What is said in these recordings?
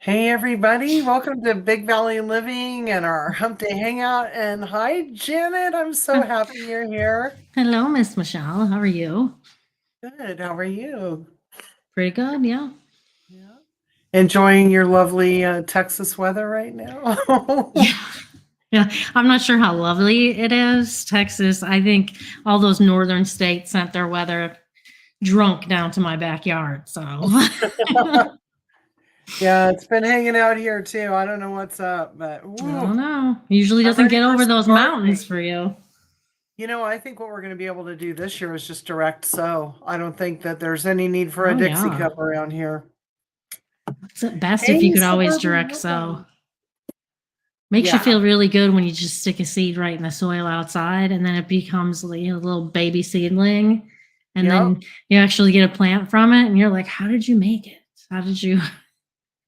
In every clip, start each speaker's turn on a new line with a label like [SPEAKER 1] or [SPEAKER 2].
[SPEAKER 1] Hey everybody, welcome to Big Valley Living and our HumpDay HangOut. And hi, Janet. I'm so happy you're here.
[SPEAKER 2] Hello, Miss Michelle. How are you?
[SPEAKER 1] Good. How are you?
[SPEAKER 2] Pretty good, yeah.
[SPEAKER 1] Yeah. Enjoying your lovely Texas weather right now?
[SPEAKER 2] Yeah. Yeah. I'm not sure how lovely it is. Texas, I think all those northern states sent their weather drunk down to my backyard. So I
[SPEAKER 1] Yeah, it's been hanging out here too. I don't know what's up, but
[SPEAKER 2] don't
[SPEAKER 1] woo,
[SPEAKER 2] know. Usually
[SPEAKER 1] I'm
[SPEAKER 2] doesn't
[SPEAKER 1] ready
[SPEAKER 2] get
[SPEAKER 1] for
[SPEAKER 2] over
[SPEAKER 1] some
[SPEAKER 2] those mountains
[SPEAKER 1] gardening.
[SPEAKER 2] for you.
[SPEAKER 1] I think what we're going to be able to do this year is just direct sow. I don't think that there's any need for a
[SPEAKER 2] Oh
[SPEAKER 1] Dixie
[SPEAKER 2] yeah.
[SPEAKER 1] cup around here.
[SPEAKER 2] It's best if you
[SPEAKER 1] Hey,
[SPEAKER 2] could always
[SPEAKER 1] Suburban
[SPEAKER 2] direct sow.
[SPEAKER 1] Hillbilly.
[SPEAKER 2] Makes you
[SPEAKER 1] Yeah.
[SPEAKER 2] feel really good when you just stick a seed right in the soil outside and then it becomes like a little baby seedling. And
[SPEAKER 1] Yep.
[SPEAKER 2] then you actually get a plant from it and you're like, how did you make it? How did you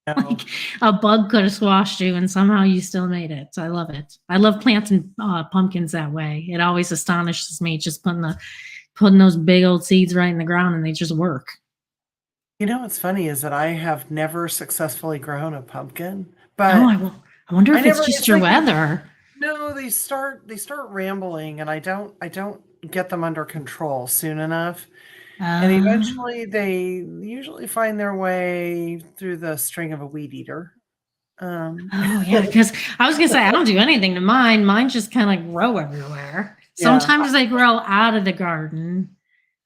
[SPEAKER 2] like
[SPEAKER 1] No.
[SPEAKER 2] a bug could have squashed you and somehow you still made it. I love it. I love planting pumpkins that way. It always astonishes me just putting those big old seeds right in the ground and they just work.
[SPEAKER 1] What's funny is that I have never successfully grown a pumpkin,
[SPEAKER 2] Oh,
[SPEAKER 1] but
[SPEAKER 2] I wonder
[SPEAKER 1] I
[SPEAKER 2] if it's
[SPEAKER 1] never,
[SPEAKER 2] just
[SPEAKER 1] it's
[SPEAKER 2] your
[SPEAKER 1] like they
[SPEAKER 2] weather.
[SPEAKER 1] no, they start rambling and I don't get them under control soon enough. And
[SPEAKER 2] Uh,
[SPEAKER 1] eventually they usually find their way through the string of a weed eater.
[SPEAKER 2] Oh yeah, because I was gonna say I don't do anything to mine. Mine just kind of grow everywhere.
[SPEAKER 1] Yeah.
[SPEAKER 2] Sometimes they grow out of the garden,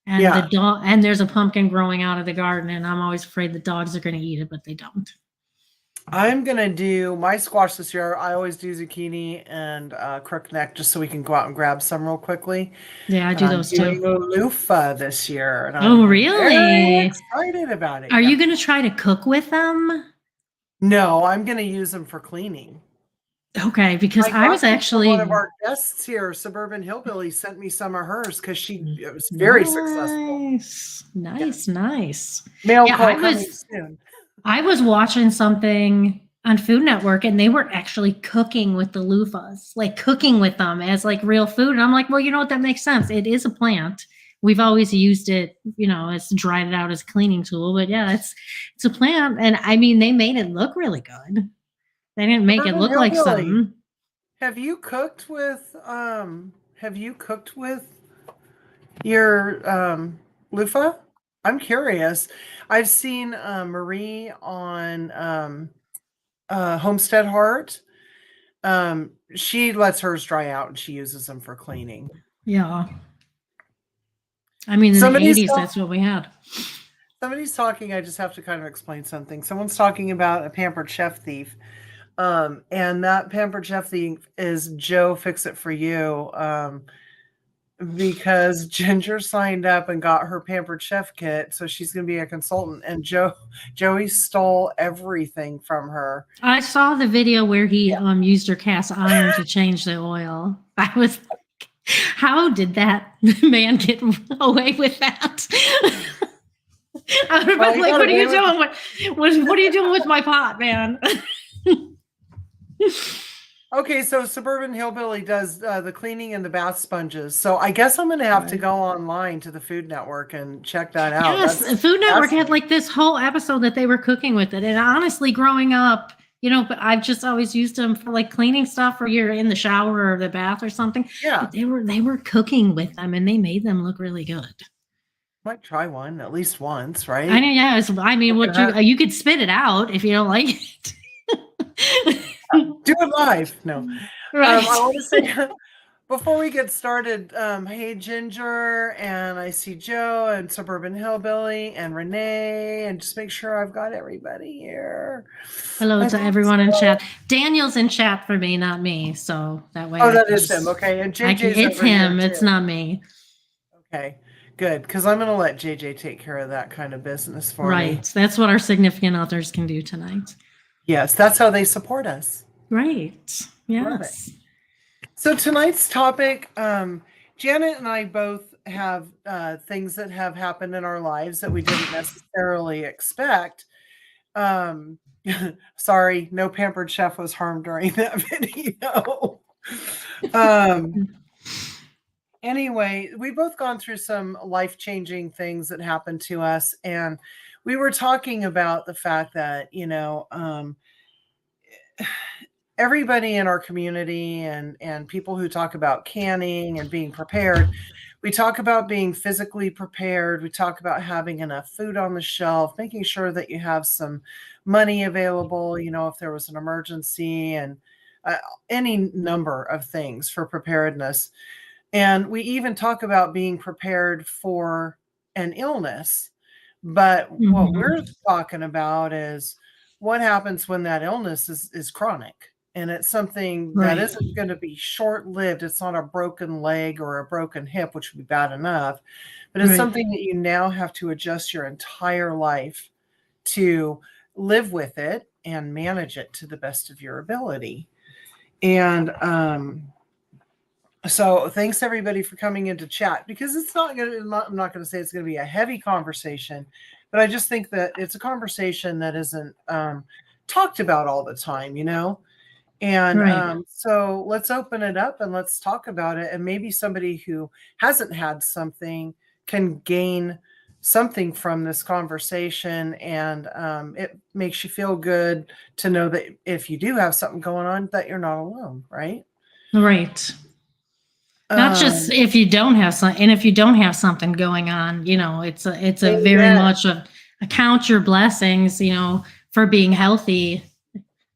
[SPEAKER 2] and the
[SPEAKER 1] Yeah.
[SPEAKER 2] dog and there's a pumpkin growing out of the garden, and I'm always afraid the dogs are gonna eat it, but they don't.
[SPEAKER 1] I'm gonna do my squash this year. I always do zucchini and crookneck just so we can go out and grab some real quickly.
[SPEAKER 2] Yeah, I
[SPEAKER 1] But
[SPEAKER 2] do
[SPEAKER 1] I'm
[SPEAKER 2] those too.
[SPEAKER 1] doing a loofah this year, and
[SPEAKER 2] Oh
[SPEAKER 1] I'm very
[SPEAKER 2] really?
[SPEAKER 1] excited about it.
[SPEAKER 2] Are you
[SPEAKER 1] Yep.
[SPEAKER 2] gonna try to cook with them?
[SPEAKER 1] No, I'm gonna use them for cleaning.
[SPEAKER 2] Okay, because
[SPEAKER 1] I
[SPEAKER 2] I
[SPEAKER 1] got
[SPEAKER 2] was
[SPEAKER 1] some from one of
[SPEAKER 2] actually
[SPEAKER 1] our guests here. Suburban Hillbilly sent me some of hers because it was very successful.
[SPEAKER 2] nice,
[SPEAKER 1] Yeah.
[SPEAKER 2] nice, nice.
[SPEAKER 1] Mail
[SPEAKER 2] Yeah,
[SPEAKER 1] call coming soon.
[SPEAKER 2] I was watching something on Food Network and they were actually cooking with the loofahs, like cooking with them as like real food. And I'm like, well, you know what? That makes sense. It is a plant. We've always used it, as dried it out as a cleaning tool. But yeah, it's a plant. And I mean, they made it look really good. They didn't make it
[SPEAKER 1] Suburban
[SPEAKER 2] look like
[SPEAKER 1] Hillbilly,
[SPEAKER 2] something.
[SPEAKER 1] have you cooked with your loofah? I'm curious. I've seen Marie on Homestead Heart. She lets hers dry out and she uses them for cleaning.
[SPEAKER 2] Yeah. I mean, in the
[SPEAKER 1] Somebody's
[SPEAKER 2] 80s, that's what we had.
[SPEAKER 1] somebody's talking. I just have to kind of explain something. Someone's talking about a Pampered Chef thief. And that Pampered Chef thief is Joe Fix It For You. Because Ginger signed up and got her Pampered Chef kit, so she's going to be a consultant. And Joey stole everything from her.
[SPEAKER 2] I saw the video where he
[SPEAKER 1] Yeah.
[SPEAKER 2] used her cast iron to change the oil. I was like, how did that man get away with that? I was
[SPEAKER 1] Well, he
[SPEAKER 2] like,
[SPEAKER 1] got
[SPEAKER 2] what are
[SPEAKER 1] away
[SPEAKER 2] you
[SPEAKER 1] with it.
[SPEAKER 2] doing? What are you doing with my pot, man?
[SPEAKER 1] Okay, so Suburban Hillbilly does the cleaning and the bath sponges. So I guess I'm going to have to go online to the Food Network and check that out.
[SPEAKER 2] Yes,
[SPEAKER 1] That's
[SPEAKER 2] Food Network had
[SPEAKER 1] fascinating.
[SPEAKER 2] like this whole episode that they were cooking with it. And honestly, growing up, but I've just always used them for like cleaning stuff or you're in the shower or the bath or something.
[SPEAKER 1] Yeah,
[SPEAKER 2] But they were cooking with them and they made them look really good.
[SPEAKER 1] might try one at least once,
[SPEAKER 2] I
[SPEAKER 1] right?
[SPEAKER 2] mean, yeah, I mean,
[SPEAKER 1] Look at
[SPEAKER 2] what
[SPEAKER 1] her.
[SPEAKER 2] you could spit it out if you don't like it.
[SPEAKER 1] Do it live. No. I
[SPEAKER 2] Right.
[SPEAKER 1] want to say before we get started, hey Ginger, and I see Joe and Suburban Hillbilly and Renee, and just make sure I've got everybody here.
[SPEAKER 2] Hello
[SPEAKER 1] I
[SPEAKER 2] to
[SPEAKER 1] think
[SPEAKER 2] everyone in
[SPEAKER 1] so.
[SPEAKER 2] chat. Daniel's in chat for me, not me. So that way
[SPEAKER 1] Oh,
[SPEAKER 2] I
[SPEAKER 1] that
[SPEAKER 2] can
[SPEAKER 1] is him.
[SPEAKER 2] just
[SPEAKER 1] Okay, and
[SPEAKER 2] I can
[SPEAKER 1] JJ's
[SPEAKER 2] it's
[SPEAKER 1] over here
[SPEAKER 2] him, it's
[SPEAKER 1] too.
[SPEAKER 2] not me.
[SPEAKER 1] Okay, good, because I'm gonna let JJ take care of that kind of business for me.
[SPEAKER 2] Right. That's what our significant others can do tonight.
[SPEAKER 1] Yes, that's how they support us.
[SPEAKER 2] Right.
[SPEAKER 1] Love it.
[SPEAKER 2] Yes.
[SPEAKER 1] So tonight's topic, Janet and I both have things that have happened in our lives that we didn't necessarily expect. Um, sorry, no Pampered Chef was harmed during that video. um, anyway, we both gone through some life-changing things that happened to us, and we were talking about the fact that, everybody in our community and people who talk about canning and being prepared, we talk about being physically prepared. We talk about having enough food on the shelf, making sure that you have some money available, if there was an emergency, and uh, any number of things for preparedness. And we even talk about being prepared for an illness. But what we're
[SPEAKER 2] Mhm.
[SPEAKER 1] talking about is what happens when that illness is chronic. And it's something that
[SPEAKER 2] Right.
[SPEAKER 1] isn't going to be short lived. It's not a broken leg or a broken hip, which would be bad enough, but it's
[SPEAKER 2] Right.
[SPEAKER 1] something that you now have to adjust your entire life to live with it and manage it to the best of your ability. And so thanks everybody for coming into chat, because it's not going to, I'm not going to say it's going to be a heavy conversation, but I just think that it's a conversation that isn't talked about all the time, And
[SPEAKER 2] Right.
[SPEAKER 1] so let's open it up and let's talk about it. And maybe somebody who hasn't had something can gain something from this conversation. And it makes you feel good to know that if you do have something going on, that you're not alone, right?
[SPEAKER 2] Right. Not just
[SPEAKER 1] Um,
[SPEAKER 2] if you don't have some, and if you don't have something going on, it's a very
[SPEAKER 1] Amen.
[SPEAKER 2] much of count your blessings, for being healthy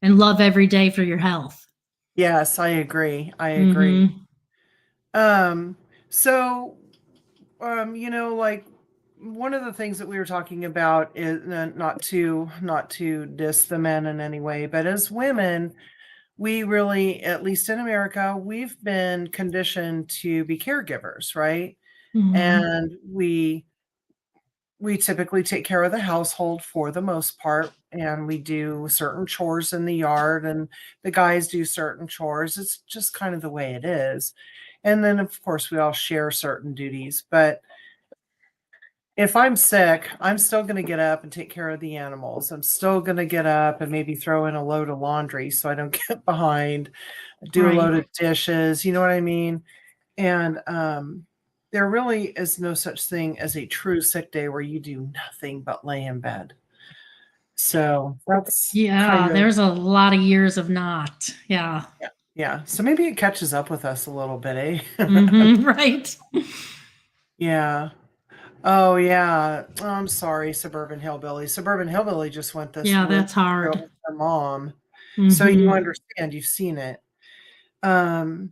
[SPEAKER 2] and love every day for your health.
[SPEAKER 1] Yes, I agree. I agree.
[SPEAKER 2] Mm-hmm.
[SPEAKER 1] Um, so, like one of the things that we were talking about is not to diss the men in any way, but as women, we really, at least in America, we've been conditioned to be caregivers, right?
[SPEAKER 2] Mm-hmm.
[SPEAKER 1] And we typically take care of the household for the most part, and we do certain chores in the yard, and the guys do certain chores. It's just kind of the way it is. And then of course we all share certain duties, but if I'm sick, I'm still going to get up and take care of the animals. I'm still going to get up and maybe throw in a load of laundry so I don't get behind, do a
[SPEAKER 2] Right.
[SPEAKER 1] load of dishes, you know what I mean? And there really is no such thing as a true sick day where you do nothing but lay in bed. So that's
[SPEAKER 2] Yeah,
[SPEAKER 1] kind of,
[SPEAKER 2] there's a lot of years of not. Yeah.
[SPEAKER 1] yeah. Yeah. So maybe it catches up with us a little bit, eh?
[SPEAKER 2] Mm-hmm. Right.
[SPEAKER 1] Yeah. Oh, yeah. Oh, I'm sorry, Suburban Hillbilly. Suburban Hillbilly just went this
[SPEAKER 2] Yeah,
[SPEAKER 1] really
[SPEAKER 2] that's hard.
[SPEAKER 1] with her mom. So you
[SPEAKER 2] Mm-hmm.
[SPEAKER 1] understand, you've seen it. Um,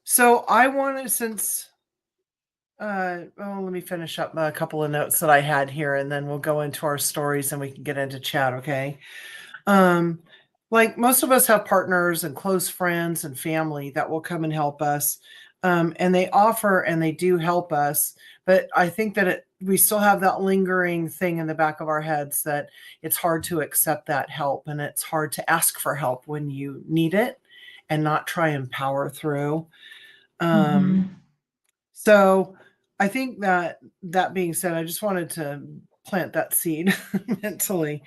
[SPEAKER 1] so I wanted, since let me finish up a couple of notes that I had here, and then we'll go into our stories and we can get into chat, okay? Um, like most of us have partners and close friends and family that will come and help us. And they offer and they do help us. But I think that we still have that lingering thing in the back of our heads that it's hard to accept that help, and it's hard to ask for help when you need it and not try and power through. Um,
[SPEAKER 2] Mm-hmm.
[SPEAKER 1] so I think that being said, I just wanted to plant that seed mentally.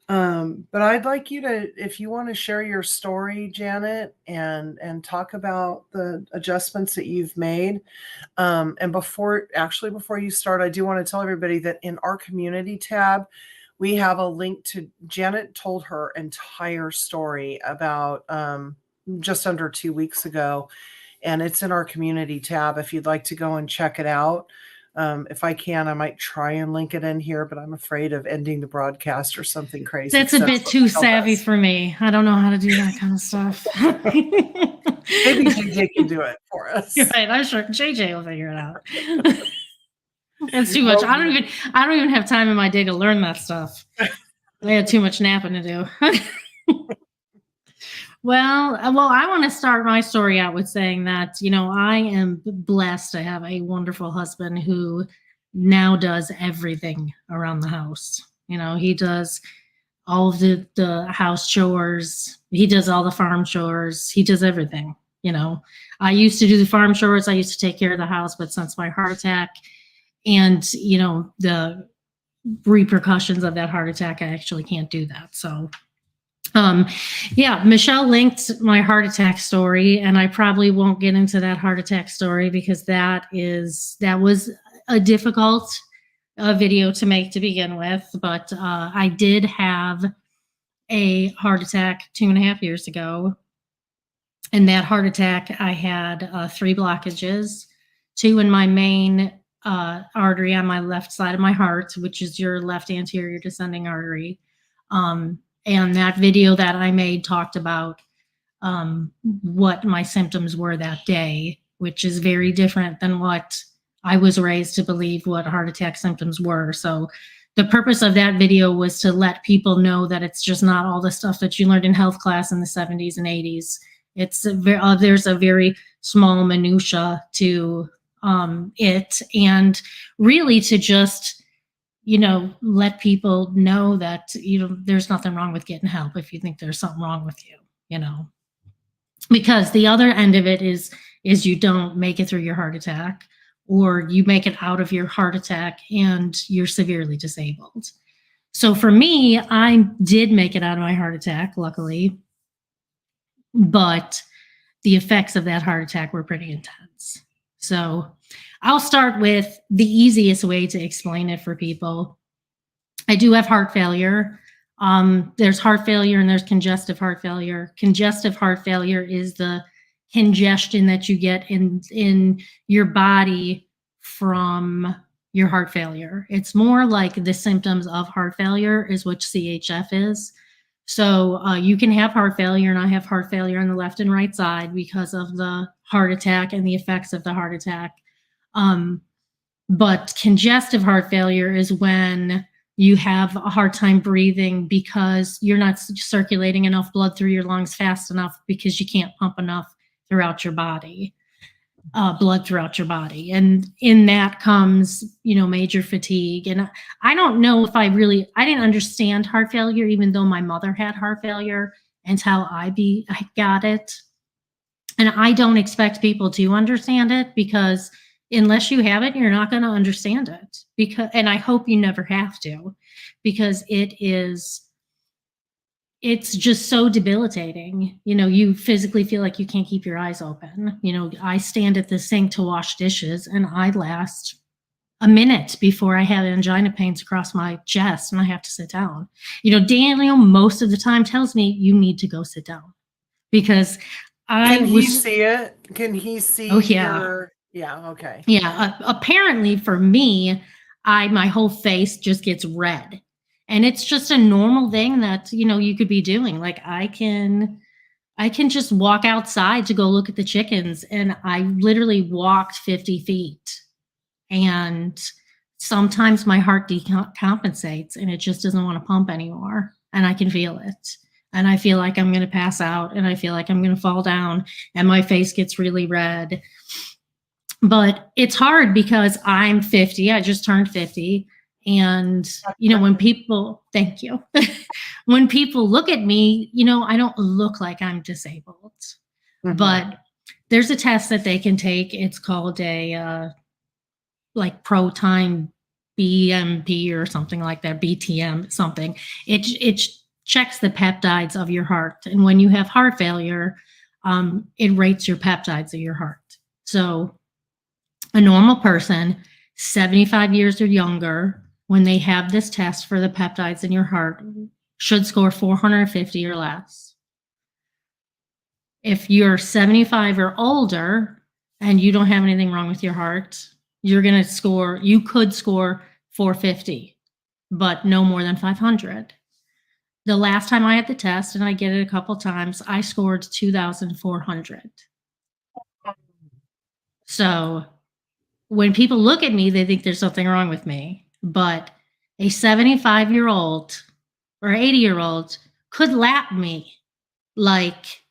[SPEAKER 1] But I'd like you to, if you want to share your story, Janet, and talk about the adjustments that you've made. And before you start, I do want to tell everybody that in our community tab, we have a link to Janet told her entire story about just under 2 weeks ago, and it's in our community tab if you'd like to go and check it out. If I can, I might try and link it in here, but I'm afraid of ending the broadcast or something crazy,
[SPEAKER 2] That's
[SPEAKER 1] because
[SPEAKER 2] a
[SPEAKER 1] that's
[SPEAKER 2] bit
[SPEAKER 1] what
[SPEAKER 2] too
[SPEAKER 1] Michelle
[SPEAKER 2] savvy
[SPEAKER 1] does.
[SPEAKER 2] for me. I don't know how to do that kind of stuff.
[SPEAKER 1] Maybe JJ can do it for
[SPEAKER 2] You're
[SPEAKER 1] us.
[SPEAKER 2] right. I'm sure JJ will figure it out. That's too much.
[SPEAKER 1] Well,
[SPEAKER 2] I don't even have time in my day to learn that stuff. I had too much napping to do. Well, I want to start my story out with saying that, I am blessed to have a wonderful husband who now does everything around the house. He does all of the house chores. He does all the farm chores. He does everything. I used to do the farm chores. I used to take care of the house, but since my heart attack and, the repercussions of that heart attack, I actually can't do that. So, yeah, Michelle linked my heart attack story, and I probably won't get into that heart attack story because that was a difficult video to make to begin with, but I did have a heart attack 2.5 years ago. And that heart attack, I had 3 blockages, 2 in my main artery on my left side of my heart, which is your left anterior descending artery. And that video that I made talked about what my symptoms were that day, which is very different than what I was raised to believe what heart attack symptoms were. So the purpose of that video was to let people know that it's just not all the stuff that you learned in health class in the 70s and 80s. There's a very small minutia to it, and really to just, let people know that, there's nothing wrong with getting help if you think there's something wrong with you, because the other end of it is you don't make it through your heart attack, or you make it out of your heart attack and you're severely disabled. So for me, I did make it out of my heart attack, luckily, but the effects of that heart attack were pretty intense. So I'll start with the easiest way to explain it for people. I do have heart failure. There's heart failure and there's congestive heart failure. Congestive heart failure is the congestion that you get in your body from your heart failure. It's more like the symptoms of heart failure is what CHF is. So you can have heart failure, and I have heart failure on the left and right side because of the heart attack and the effects of the heart attack. But congestive heart failure is when you have a hard time breathing because you're not circulating enough blood through your lungs fast enough because you can't pump enough throughout your body, blood throughout your body. And in that comes, major fatigue. And I don't know if I didn't understand heart failure, even though my mother had heart failure, until I got it. And I don't expect people to understand it, because unless you have it, you're not going to understand it. And I hope you never have to, because it's just so debilitating. You physically feel like you can't keep your eyes open. I stand at the sink to wash dishes and I last a minute before I have angina pains across my chest and I have to sit down. Daniel most of the time tells me you need to go sit down, because
[SPEAKER 1] Can he see it? Can he see?
[SPEAKER 2] Oh, yeah.
[SPEAKER 1] Yeah. Okay.
[SPEAKER 2] Yeah. Apparently for me, my whole face just gets red. And it's just a normal thing that, you could be doing. Like I can just walk outside to go look at the chickens, and I literally walked 50 feet. And sometimes my heart decompensates and it just doesn't want to pump anymore. And I can feel it. And I feel like I'm going to pass out, and I feel like I'm going to fall down, and my face gets really red. But it's hard because I'm 50. I just turned 50. And, when people, thank you. When people look at me, I don't look like I'm disabled. Mm-hmm. But there's a test that they can take. It's called a ProTime BMP or something like that, BTM something. It checks the peptides of your heart. And when you have heart failure, it rates your peptides of your heart. So a normal person, 75 years or younger, when they have this test for the peptides in your heart, should score 450 or less. If you're 75 or older and you don't have anything wrong with your heart, you could score 450, but no more than 500. The last time I had the test, and I get it a couple times, I scored 2,400. So when people look at me, they think there's something wrong with me. But a 75-year-old or 80-year-old could lap me like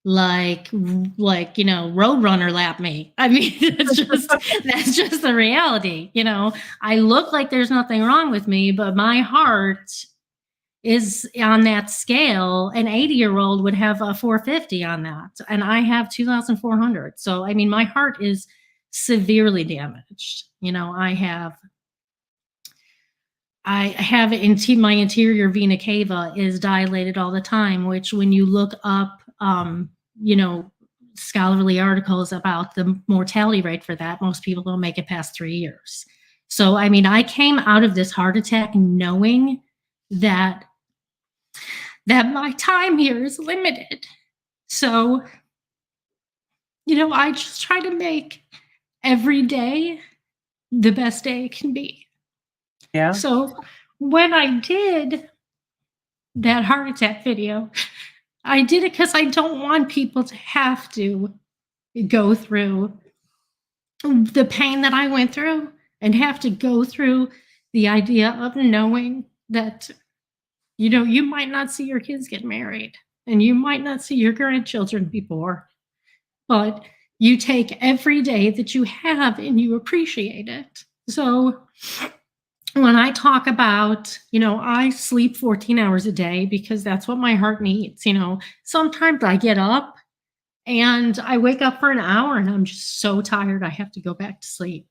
[SPEAKER 2] Roadrunner lap me. I mean, that's just the reality. I look like there's nothing wrong with me, but my heart is on that scale. An 80-year-old would have a 450 on that, and I have 2,400. So, I mean, my heart is severely damaged. I have my anterior vena cava is dilated all the time, which when you look up, scholarly articles about the mortality rate for that, most people don't make it past 3 years. So, I mean, I came out of this heart attack knowing that my time here is limited. So, I just try to make every day the best day it can be.
[SPEAKER 1] Yeah.
[SPEAKER 2] So when I did that heart attack video, I did it because I don't want people to have to go through the pain that I went through and have to go through the idea of knowing that, you might not see your kids get married and you might not see your grandchildren before, but you take every day that you have and you appreciate it. So when I talk about, I sleep 14 hours a day because that's what my heart needs. Sometimes I get up and I wake up for an hour and I'm just so tired I have to go back to sleep.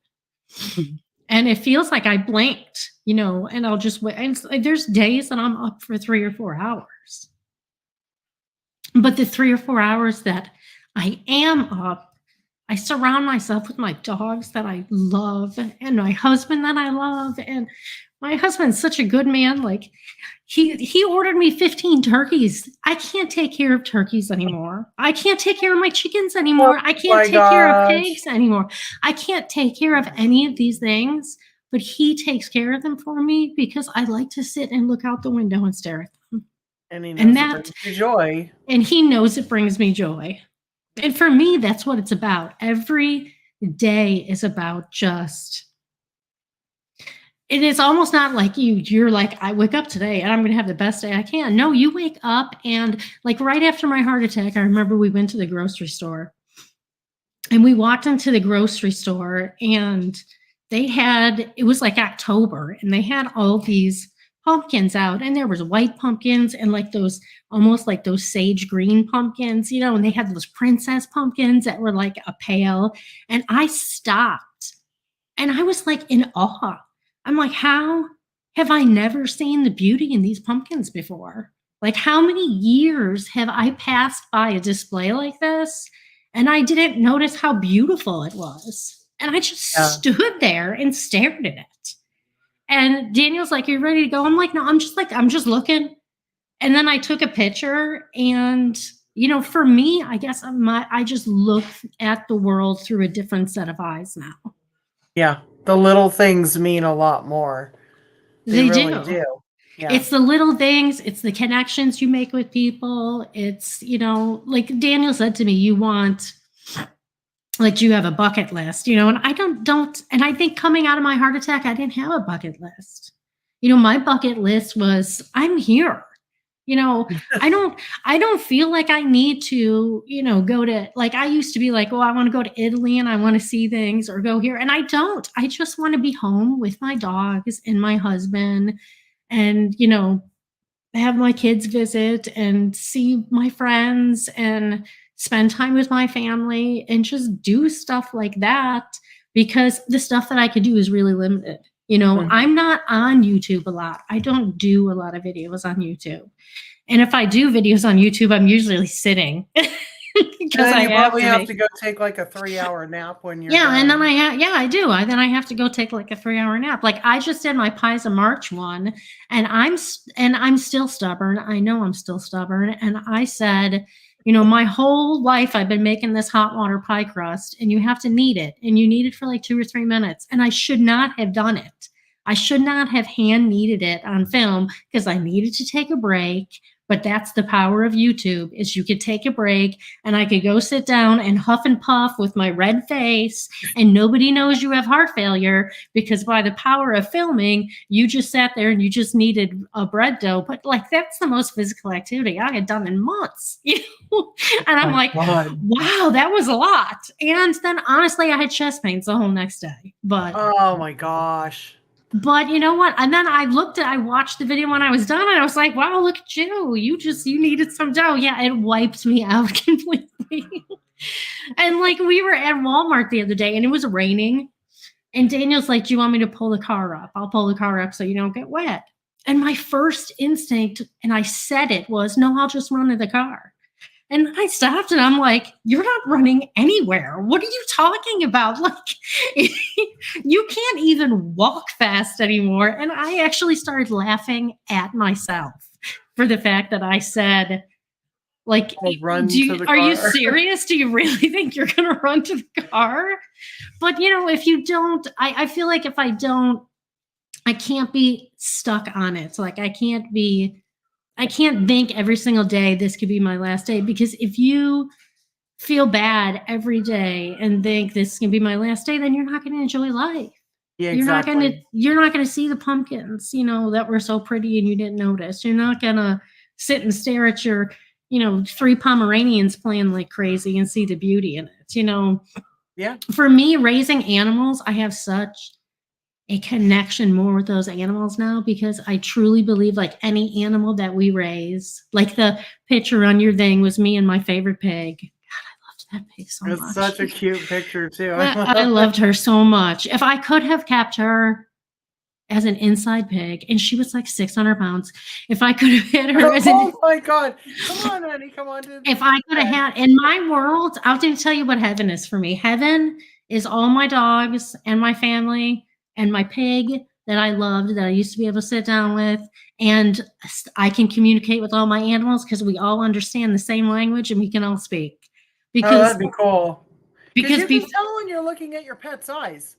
[SPEAKER 2] And it feels like I blinked, and I'll just wait. And there's days that I'm up for 3 or 4 hours. But the 3 or 4 hours that I am up, I surround myself with my dogs that I love and my husband that I love. And my husband's such a good man. Like he ordered me 15 turkeys. I can't take care of turkeys anymore. I can't take care of my chickens anymore. I can't take care of pigs anymore. I can't take care of any of these things, but he takes care of them for me because I like to sit and look out the window and stare at them.
[SPEAKER 1] And he knows it brings you joy.
[SPEAKER 2] And he knows it brings me joy. And for me, that's what it's about. Every day is about it is almost not like you're like, I wake up today and I'm going to have the best day I can. No, you wake up and like right after my heart attack, I remember we went to the grocery store and we walked into the grocery store and it was like October and they had all these pumpkins out and there was white pumpkins and like those almost like those sage green pumpkins, and they had those princess pumpkins that were like a pail. And I stopped and I was like in awe. I'm like, how have I never seen the beauty in these pumpkins before? Like, how many years have I passed by a display like this and I didn't notice how beautiful it was? And I just stood there and stared at it. And Daniel's like, "You ready to go?" I'm like, "No, I'm just looking." And then I took a picture and, for me, I guess I just look at the world through a different set of eyes now.
[SPEAKER 1] Yeah. The little things mean a lot more.
[SPEAKER 2] They
[SPEAKER 1] really
[SPEAKER 2] do.
[SPEAKER 1] Yeah.
[SPEAKER 2] It's the little things. It's the connections you make with people. It's, like Daniel said to me, you have a bucket list, and I don't, and I think coming out of my heart attack, I didn't have a bucket list. My bucket list was, I'm here. I don't feel like I need to, go to, like, I used to be like, oh, I want to go to Italy and I want to see things or go here. And I don't. I just want to be home with my dogs and my husband and, have my kids visit and see my friends and spend time with my family and just do stuff like that because the stuff that I could do is really limited. I'm not on YouTube a lot. I don't do a lot of videos on YouTube. And if I do videos on YouTube, I'm usually sitting.
[SPEAKER 1] Because you probably have to go take like a 3-hour nap when you're done.
[SPEAKER 2] And then I do. Then I have to go take like a 3-hour nap. Like I just did my Pies of March one, and I'm still stubborn. I know I'm still stubborn. And I said, my whole life I've been making this hot water pie crust, and you have to knead it, and you knead it for like 2 or 3 minutes. And I should not have done it. I should not have hand kneaded it on film because I needed to take a break. But that's the power of YouTube, is you could take a break and I could go sit down and huff and puff with my red face and nobody knows you have heart failure because by the power of filming, you just sat there and you just needed a bread dough. But like, that's the most physical activity I had done in months. And I'm like,
[SPEAKER 1] God.
[SPEAKER 2] Wow, that was a lot. And then honestly, I had chest pains the whole next day. But
[SPEAKER 1] oh my gosh.
[SPEAKER 2] But you know what? And then I watched the video when I was done and I was like, wow, look at you. You needed some dough. Yeah, it wiped me out completely. And like we were at Walmart the other day and it was raining. And Daniel's like, do you want me to pull the car up? I'll pull the car up so you don't get wet. And my first instinct, and I said it, was, no, I'll just run to the car. And I stopped and I'm like, you're not running anywhere. What are you talking about? Like, you can't even walk fast anymore. And I actually started laughing at myself for the fact that I said, like,
[SPEAKER 1] I'll run to the
[SPEAKER 2] are you
[SPEAKER 1] car.
[SPEAKER 2] serious? Do you really think you're going to run to the car? But, if you don't, I feel like if I don't, I can't be stuck on it. So, like, I can't think every single day this could be my last day, because if you feel bad every day and think this can be my last day, then you're not going to enjoy life.
[SPEAKER 1] Yeah, exactly.
[SPEAKER 2] You're not going to see the pumpkins, that were so pretty and you didn't notice. You're not going to sit and stare at your, 3 Pomeranians playing like crazy and see the beauty in it.
[SPEAKER 1] Yeah.
[SPEAKER 2] For me, raising animals, I have such a connection more with those animals now, because I truly believe, like, any animal that we raise, like the picture on your thing was me and my favorite pig. God, I loved that pig so much.
[SPEAKER 1] It's such a cute picture too.
[SPEAKER 2] I loved her so much. If I could have kept her as an inside pig, and she was like 600 pounds, if I could have had her
[SPEAKER 1] oh my God. Come on, honey. Come on.
[SPEAKER 2] If I could have had, in my world, I'll tell you what heaven is for me. Heaven is all my dogs and my family and my pig that I loved, that I used to be able to sit down with, and I can communicate with all my animals because we all understand the same language and we can all speak. Because
[SPEAKER 1] that'd be cool. Because you can tell when you're looking at your pet's eyes.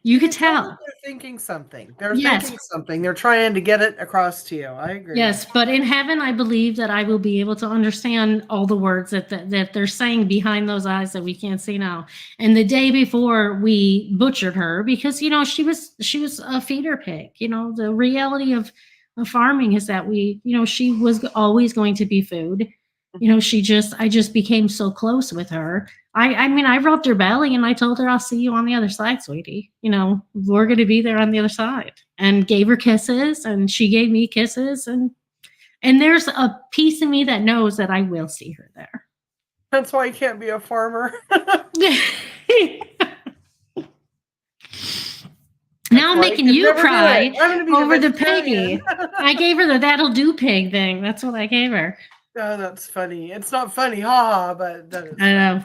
[SPEAKER 2] You could tell.
[SPEAKER 1] They're thinking something. They're thinking something. They're trying to get it across to you. I agree.
[SPEAKER 2] Yes, but in heaven, I believe that I will be able to understand all the words that they're saying behind those eyes that we can't see now. And the day before we butchered her, because she was a feeder pig. The reality of farming is that she was always going to be food. I just became so close with her. I rubbed her belly and I told her, I'll see you on the other side, sweetie. We're going to be there on the other side, and gave her kisses, and she gave me kisses. And there's a piece of me that knows that I will see her there.
[SPEAKER 1] That's why you can't be a farmer.
[SPEAKER 2] Now I'm making you cry over the piggy. I gave her the that'll do pig thing. That's what I gave her.
[SPEAKER 1] Oh, that's funny. It's not funny, haha, but that is.
[SPEAKER 2] I know.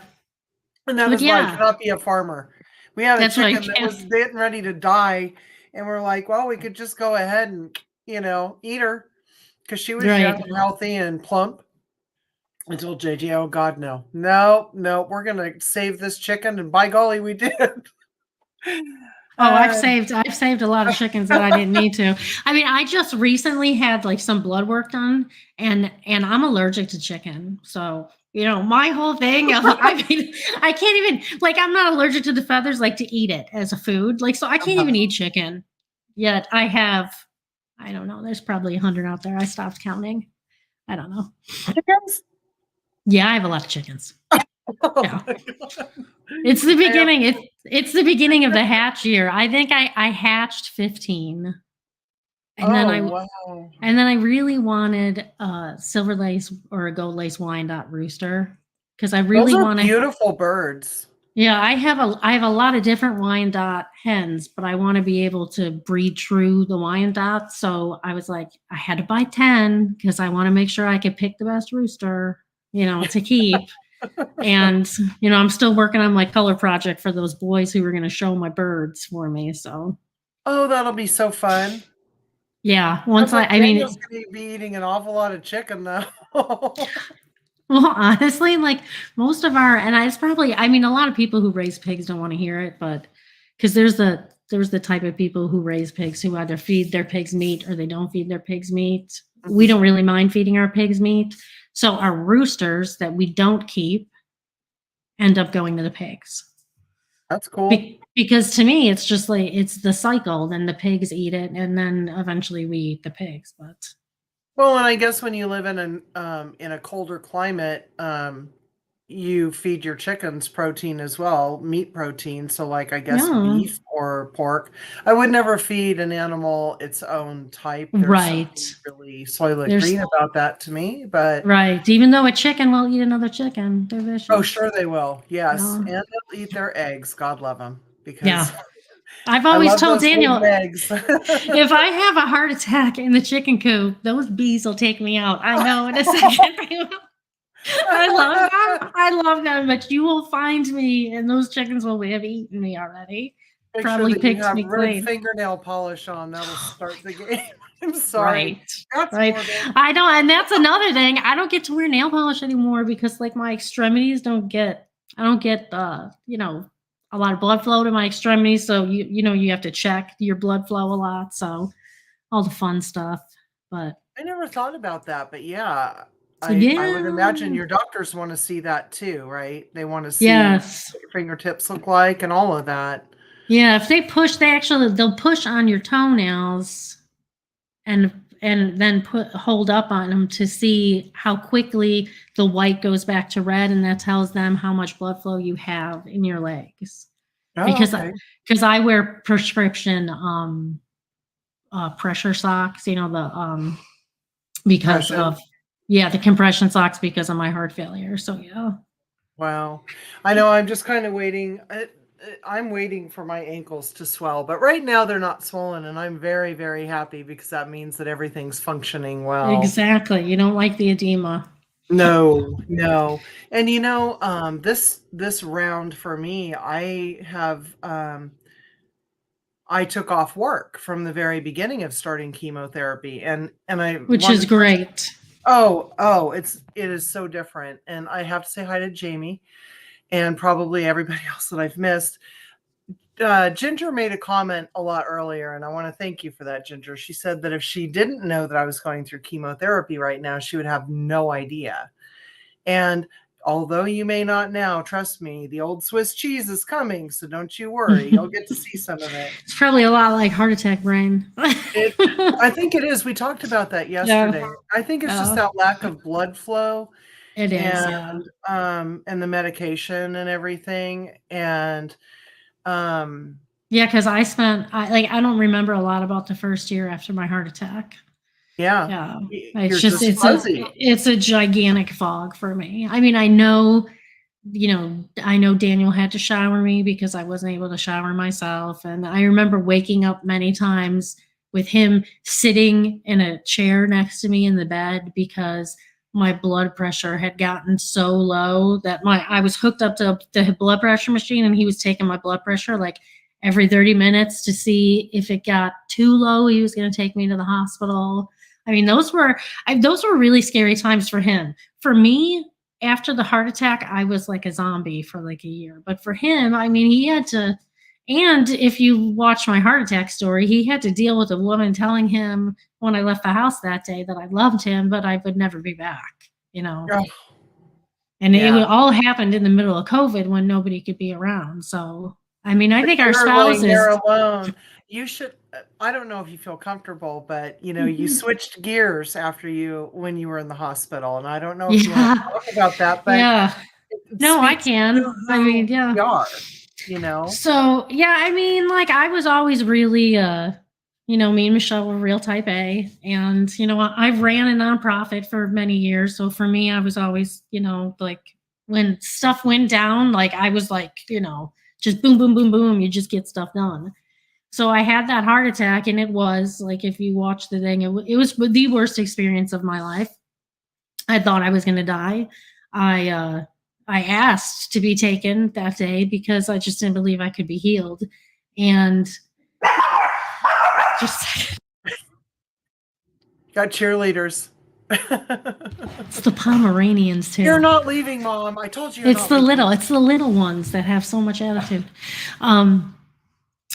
[SPEAKER 1] And that is why I cannot be a farmer. We had a chicken that was getting ready to die, and we're like, well, we could just go ahead and, eat her, because she was young and healthy and plump. I told JJ, oh God, no, we're gonna save this chicken, and by golly, we did.
[SPEAKER 2] I've saved a lot of chickens that I didn't need to. I mean, I just recently had like some blood work done, and I'm allergic to chicken. So, my whole thing, I can't even, like, I'm not allergic to the feathers, like, to eat it as a food. Like, so I can't even eat chicken. Yet I have, I don't know, there's probably 100 out there. I stopped counting. I don't know.
[SPEAKER 1] Chickens?
[SPEAKER 2] Yeah, I have a lot of chickens. Yeah. It's the beginning. It's the beginning of the hatch year. I think I hatched 15. And then I really wanted a silver lace or a gold lace Wyandotte rooster, because I really want
[SPEAKER 1] beautiful birds.
[SPEAKER 2] Yeah, I have a lot of different Wyandotte hens, but I want to be able to breed true the Wyandotte. So I was like, I had to buy 10 because I want to make sure I could pick the best rooster, to keep. And I'm still working on my color project for those boys who were going to show my birds for me. So
[SPEAKER 1] that'll be so fun.
[SPEAKER 2] Yeah,
[SPEAKER 1] Daniel's going to be eating an awful lot of chicken though.
[SPEAKER 2] Well, honestly, like most of it's probably, a lot of people who raise pigs don't want to hear it, but because there's the type of people who raise pigs who either feed their pigs meat or they don't feed their pigs meat. We don't really mind feeding our pigs meat. So our roosters that we don't keep end up going to the pigs.
[SPEAKER 1] That's cool.
[SPEAKER 2] Because to me, it's just like, it's the cycle. Then the pigs eat it, and then eventually we eat the pigs. But
[SPEAKER 1] well, and I guess when you live in a colder climate, you feed your chickens protein as well, meat protein. So like, I guess beef or pork. I would never feed an animal its own type. There's really Soylent Green about that to me, but
[SPEAKER 2] even though a chicken will eat another chicken, they're vicious.
[SPEAKER 1] Oh, sure they will. Yes, and they'll eat their eggs. God love them. Because
[SPEAKER 2] I've always told Daniel, if I have a heart attack in the chicken coop, those bees will take me out. I know in a second. I love them. I love them, but you will find me, and those chickens will have eaten me already.
[SPEAKER 1] Make sure
[SPEAKER 2] Probably
[SPEAKER 1] that you
[SPEAKER 2] picked
[SPEAKER 1] have
[SPEAKER 2] me
[SPEAKER 1] red
[SPEAKER 2] clean.
[SPEAKER 1] fingernail polish on. That'll start the game. I'm sorry.
[SPEAKER 2] Right.
[SPEAKER 1] That's
[SPEAKER 2] Right.
[SPEAKER 1] morbid.
[SPEAKER 2] I don't, and that's another thing. I don't get to wear nail polish anymore because like my extremities don't get, I don't get a lot of blood flow to my extremities. So you have to check your blood flow a lot. So all the fun stuff. But
[SPEAKER 1] I never thought about that, but yeah,
[SPEAKER 2] so
[SPEAKER 1] I would imagine
[SPEAKER 2] yeah.
[SPEAKER 1] your doctors want to see that too, right? They want to see
[SPEAKER 2] Yes.
[SPEAKER 1] what your fingertips look like and all of that.
[SPEAKER 2] Yeah. If they push, they'll push on your toenails and then hold up on them to see how quickly the white goes back to red, and that tells them how much blood flow you have in your legs.
[SPEAKER 1] Oh,
[SPEAKER 2] Because
[SPEAKER 1] okay.
[SPEAKER 2] I wear prescription pressure socks, because
[SPEAKER 1] Compression.
[SPEAKER 2] of the compression socks because of my heart failure. So yeah.
[SPEAKER 1] Wow. I know I'm just kind of waiting. I'm waiting for my ankles to swell, but right now they're not swollen, and I'm very, very happy because that means that everything's functioning well.
[SPEAKER 2] Exactly. You don't like the edema.
[SPEAKER 1] No, no. And this round for me, I took off work from the very beginning of starting chemotherapy, and I
[SPEAKER 2] Which
[SPEAKER 1] wanted
[SPEAKER 2] is
[SPEAKER 1] to mention,
[SPEAKER 2] great.
[SPEAKER 1] it is so different. And I have to say hi to Jamie and probably everybody else that I've missed. Ginger made a comment a lot earlier, and I want to thank you for that, Ginger. She said that if she didn't know that I was going through chemotherapy right now, she would have no idea. And although you may not now, trust me, the old Swiss cheese is coming, so don't you worry. You'll get to see some of it.
[SPEAKER 2] It's probably a lot like heart attack brain.
[SPEAKER 1] I think it is. We talked about that yesterday.
[SPEAKER 2] Yeah.
[SPEAKER 1] I think it's just that lack of blood flow
[SPEAKER 2] It is,
[SPEAKER 1] and
[SPEAKER 2] yeah.
[SPEAKER 1] and the medication and everything. And
[SPEAKER 2] Yeah, because I don't remember a lot about the first year after my heart attack.
[SPEAKER 1] yeah,
[SPEAKER 2] Yeah.
[SPEAKER 1] you're just fuzzy.
[SPEAKER 2] It's a gigantic fog for me. I mean, I know Daniel had to shower me because I wasn't able to shower myself. And I remember waking up many times with him sitting in a chair next to me in the bed because my blood pressure had gotten so low that I was hooked up to the blood pressure machine, and he was taking my blood pressure like every 30 minutes to see if it got too low. He was going to take me to the hospital. I mean, those were really scary times for him. For me, after the heart attack, I was like a zombie for like a year. But for him, I mean, he had to, and if you watch my heart attack story, he had to deal with a woman telling him when I left the house that day that I loved him, but I would never be back.
[SPEAKER 1] Oh,
[SPEAKER 2] And it
[SPEAKER 1] yeah.
[SPEAKER 2] all happened in the middle of COVID when nobody could be around. So, I mean, I
[SPEAKER 1] But
[SPEAKER 2] think our
[SPEAKER 1] you're laying
[SPEAKER 2] spouses.
[SPEAKER 1] there alone. You should. I don't know if you feel comfortable, but you switched gears when you were in the hospital, and I don't know if you want to
[SPEAKER 2] Yeah.
[SPEAKER 1] talk about that, but
[SPEAKER 2] Yeah.
[SPEAKER 1] it
[SPEAKER 2] No, I
[SPEAKER 1] speaks to
[SPEAKER 2] can. I mean,
[SPEAKER 1] who
[SPEAKER 2] yeah.
[SPEAKER 1] we are.
[SPEAKER 2] So yeah, I mean, like I was always really, me and Michelle were real type A, and I've ran a nonprofit for many years. So for me, I was always, like when stuff went down, like I was like, just boom, boom, boom, boom, you just get stuff done. So I had that heart attack, and it was like, if you watch the thing, it was the worst experience of my life. I thought I was going to die. I asked to be taken that day because I just didn't believe I could be healed. And just
[SPEAKER 1] Got cheerleaders.
[SPEAKER 2] it's the Pomeranians too.
[SPEAKER 1] You're not leaving, Mom. I told you.
[SPEAKER 2] It's the little ones that have so much attitude.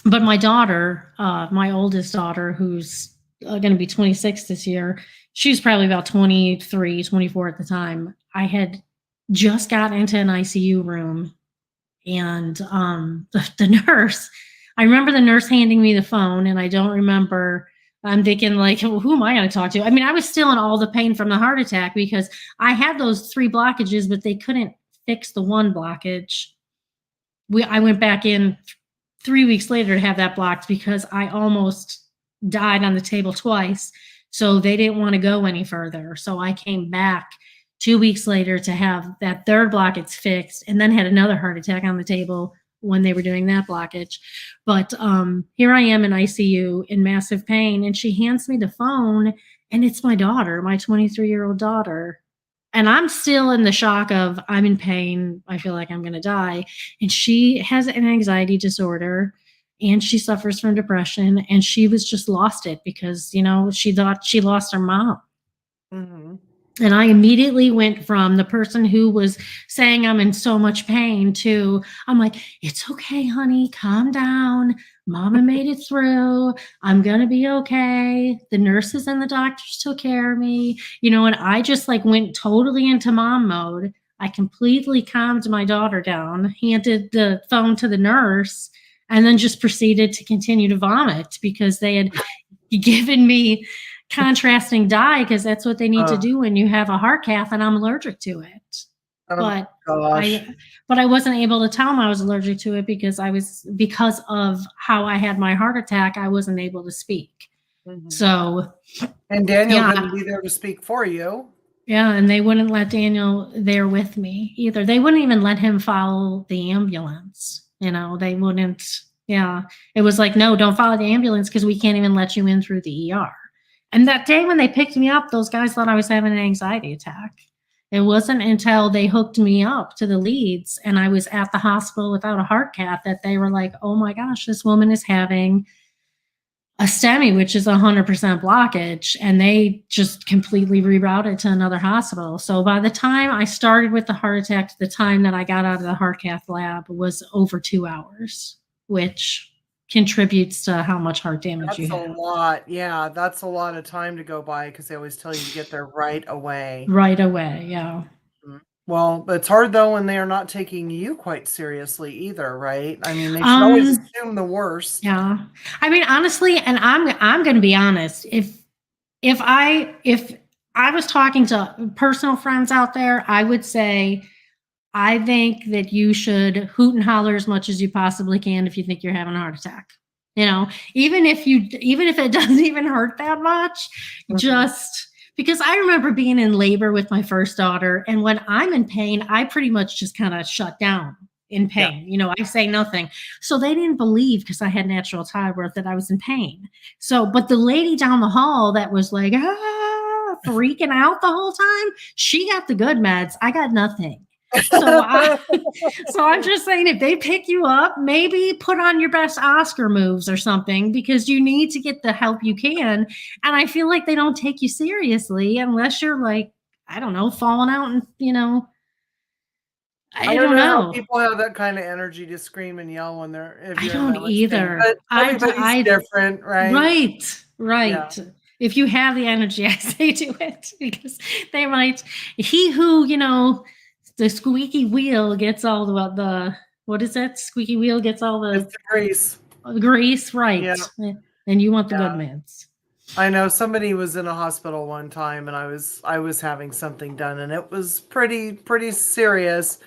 [SPEAKER 2] But my daughter, my oldest daughter, who's going to be 26 this year, she's probably about 23, 24 at the time. I had just got into an ICU room, and the nurse, I remember the nurse handing me the phone, and I don't remember. I'm thinking like, well, who am I going to talk to? I mean, I was still in all the pain from the heart attack because I had those 3 blockages, but they couldn't fix the one blockage. I went back in 3 weeks later to have that blocked because I almost died on the table twice. So they didn't want to go any further. So I came back 2 weeks later to have that third blockage fixed, and then had another heart attack on the table when they were doing that blockage. But here I am in ICU in massive pain, and she hands me the phone, and it's my daughter, my 23-year-old daughter. And I'm still in the shock of I'm in pain. I feel like I'm going to die. And she has an anxiety disorder and she suffers from depression. And she was just lost it because, you know, she thought she lost her mom.
[SPEAKER 1] Mm-hmm.
[SPEAKER 2] And I immediately went from the person who was saying I'm in so much pain to I'm like, it's okay, honey, calm down. Mama made it through. I'm going to be okay. The nurses and the doctors took care of me, you know, and I just like went totally into mom mode. I completely calmed my daughter down, handed the phone to the nurse, and then just proceeded to continue to vomit because they had given me contrasting dye because that's what they need to do when you have a heart cath, and I'm allergic to it.
[SPEAKER 1] Oh
[SPEAKER 2] But
[SPEAKER 1] gosh.
[SPEAKER 2] I wasn't able to tell them I was allergic to it because of how I had my heart attack, I wasn't able to speak.
[SPEAKER 1] Mm-hmm.
[SPEAKER 2] So
[SPEAKER 1] and Daniel
[SPEAKER 2] yeah.
[SPEAKER 1] couldn't be there to speak for you.
[SPEAKER 2] Yeah, and they wouldn't let Daniel there with me either. They wouldn't even let him follow the ambulance. You know, they wouldn't. Yeah, it was like, no, don't follow the ambulance because we can't even let you in through the ER. And that day when they picked me up, those guys thought I was having an anxiety attack. It wasn't until they hooked me up to the leads and I was at the hospital without a heart cath that they were like, oh my gosh, this woman is having a STEMI, which is 100% blockage, and they just completely rerouted to another hospital. So by the time I started with the heart attack to the time that I got out of the heart cath lab was over 2 hours, which contributes to how much heart damage you
[SPEAKER 1] That's a
[SPEAKER 2] have.
[SPEAKER 1] lot. Yeah, that's a lot of time to go by because they always tell you to get there right away.
[SPEAKER 2] Right away, yeah.
[SPEAKER 1] Well, it's hard though when they are not taking you quite seriously either, right? I mean, they should always assume the worst.
[SPEAKER 2] Yeah. I mean, honestly, and I'm going to be honest. If I was talking to personal friends out there, I would say I think that you should hoot and holler as much as you possibly can if you think you're having a heart attack. You know, even if it doesn't even hurt that much, just because I remember being in labor with my first daughter, and when I'm in pain, I pretty much just kind of shut down in pain. You know, I say nothing. So they didn't believe because I had natural childbirth that I was in pain. So, but the lady down the hall that was like, freaking out the whole time, she got the good meds. I got nothing. So I'm just saying, if they pick you up, maybe put on your best Oscar moves or something because you need to get the help you can. And I feel like they don't take you seriously unless you're like, I don't know, falling out and, you know, I don't
[SPEAKER 1] know how
[SPEAKER 2] know.
[SPEAKER 1] people have that kind of energy to scream and yell when if
[SPEAKER 2] I
[SPEAKER 1] you're in
[SPEAKER 2] don't
[SPEAKER 1] that much pain.
[SPEAKER 2] either.
[SPEAKER 1] But everybody's different, right?
[SPEAKER 2] Right.
[SPEAKER 1] Yeah.
[SPEAKER 2] If you have the energy, I say do it because they might. He who, you know, the squeaky wheel gets all the what is that? Squeaky wheel gets all
[SPEAKER 1] It's the grease.
[SPEAKER 2] grease, right?
[SPEAKER 1] Yeah.
[SPEAKER 2] And you want the good
[SPEAKER 1] Yeah.
[SPEAKER 2] meds.
[SPEAKER 1] I know somebody was in a hospital one time and I was having something done and it was pretty serious.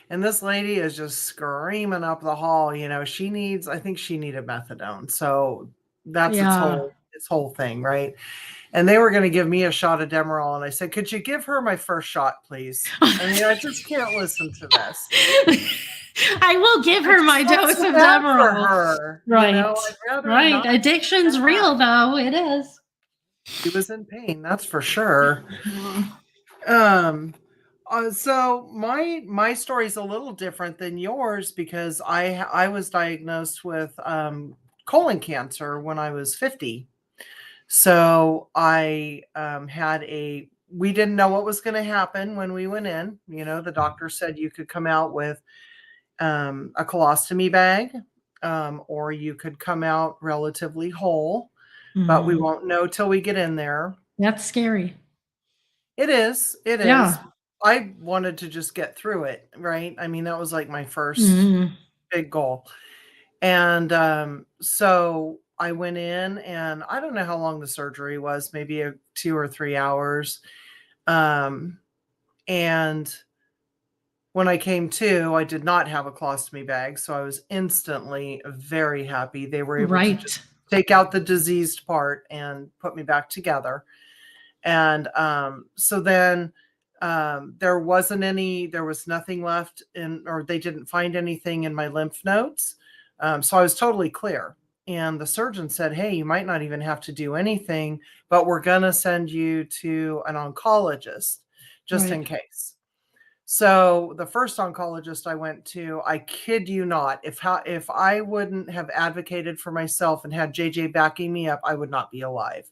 [SPEAKER 1] And this lady is just screaming up the hall, you know, I think she needed methadone. So that's its whole thing, right? And they were going to give me a shot of Demerol and I said, "Could you give her my first shot, please? I mean, I just can't listen to this."
[SPEAKER 2] I will give her my dose of Demerol. Right.
[SPEAKER 1] You know, I'd rather
[SPEAKER 2] right.
[SPEAKER 1] not.
[SPEAKER 2] Addiction's real though. It is.
[SPEAKER 1] He was in pain, that's for sure. So my story is a little different than yours because I was diagnosed with colon cancer when I was 50. So I we didn't know what was going to happen when we went in. You know, the doctor said you could come out with a colostomy bag, or you could come out relatively whole, but we won't know till we get in there.
[SPEAKER 2] That's scary.
[SPEAKER 1] It is. It
[SPEAKER 2] Yeah.
[SPEAKER 1] is. I wanted to just get through it, right? I mean, that was like my first big goal. And so I went in and I don't know how long the surgery was, maybe 2 or 3 hours. And when I came to, I did not have a colostomy bag, so I was instantly very happy. They were able to just take out the diseased part and put me back together. And so then there was nothing left or they didn't find anything in my lymph nodes. So I was totally clear. And the surgeon said, "Hey, you might not even have to do anything, but we're going to send you to an oncologist just
[SPEAKER 2] Right.
[SPEAKER 1] in case. So the first oncologist I went to, I kid you not, if I wouldn't have advocated for myself and had JJ backing me up, I would not be alive.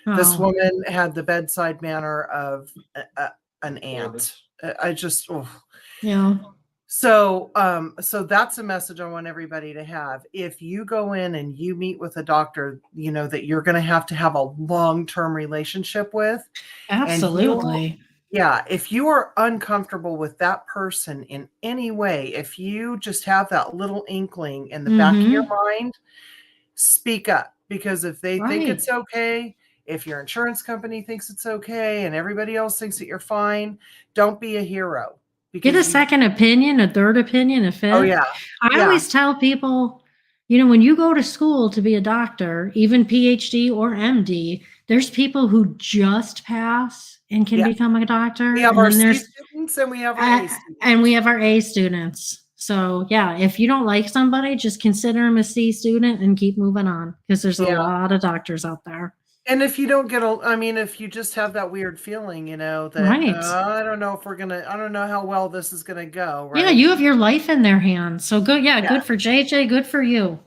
[SPEAKER 1] This
[SPEAKER 2] Oh,
[SPEAKER 1] woman had the bedside manner of an aunt. I just, oh.
[SPEAKER 2] yeah.
[SPEAKER 1] So that's a message I want everybody to have. If you go in and you meet with a doctor, you know, that you're going to have a long-term relationship with, and
[SPEAKER 2] Absolutely.
[SPEAKER 1] yeah, if you are uncomfortable with that person in any way, if you just have that little inkling in the back of your
[SPEAKER 2] Mm-hmm.
[SPEAKER 1] mind, speak up, because if they think
[SPEAKER 2] Right.
[SPEAKER 1] it's okay, if your insurance company thinks it's okay, and everybody else thinks that you're fine, don't be a hero,
[SPEAKER 2] Get a
[SPEAKER 1] because you,
[SPEAKER 2] second opinion, a third opinion, a
[SPEAKER 1] oh
[SPEAKER 2] fifth.
[SPEAKER 1] yeah,
[SPEAKER 2] I
[SPEAKER 1] yeah,
[SPEAKER 2] always tell people, you know, when you go to school to be a doctor, even PhD or MD, there's people who just pass and can
[SPEAKER 1] yeah.
[SPEAKER 2] become a
[SPEAKER 1] We
[SPEAKER 2] doctor.
[SPEAKER 1] have
[SPEAKER 2] And
[SPEAKER 1] our
[SPEAKER 2] then
[SPEAKER 1] C
[SPEAKER 2] there's,
[SPEAKER 1] students and we have our A
[SPEAKER 2] and we
[SPEAKER 1] students.
[SPEAKER 2] have our A students. So yeah, if you don't like somebody, just consider them a C student and keep moving on, because there's a
[SPEAKER 1] Yeah.
[SPEAKER 2] lot of doctors out there.
[SPEAKER 1] And if you don't get I mean, if you just have that weird feeling, you know, that
[SPEAKER 2] Right.
[SPEAKER 1] I don't know if I don't know how well this is going to go,
[SPEAKER 2] Yeah,
[SPEAKER 1] right?
[SPEAKER 2] you have your life in their hands. So good. Yeah,
[SPEAKER 1] Yeah.
[SPEAKER 2] good for JJ. Good for you.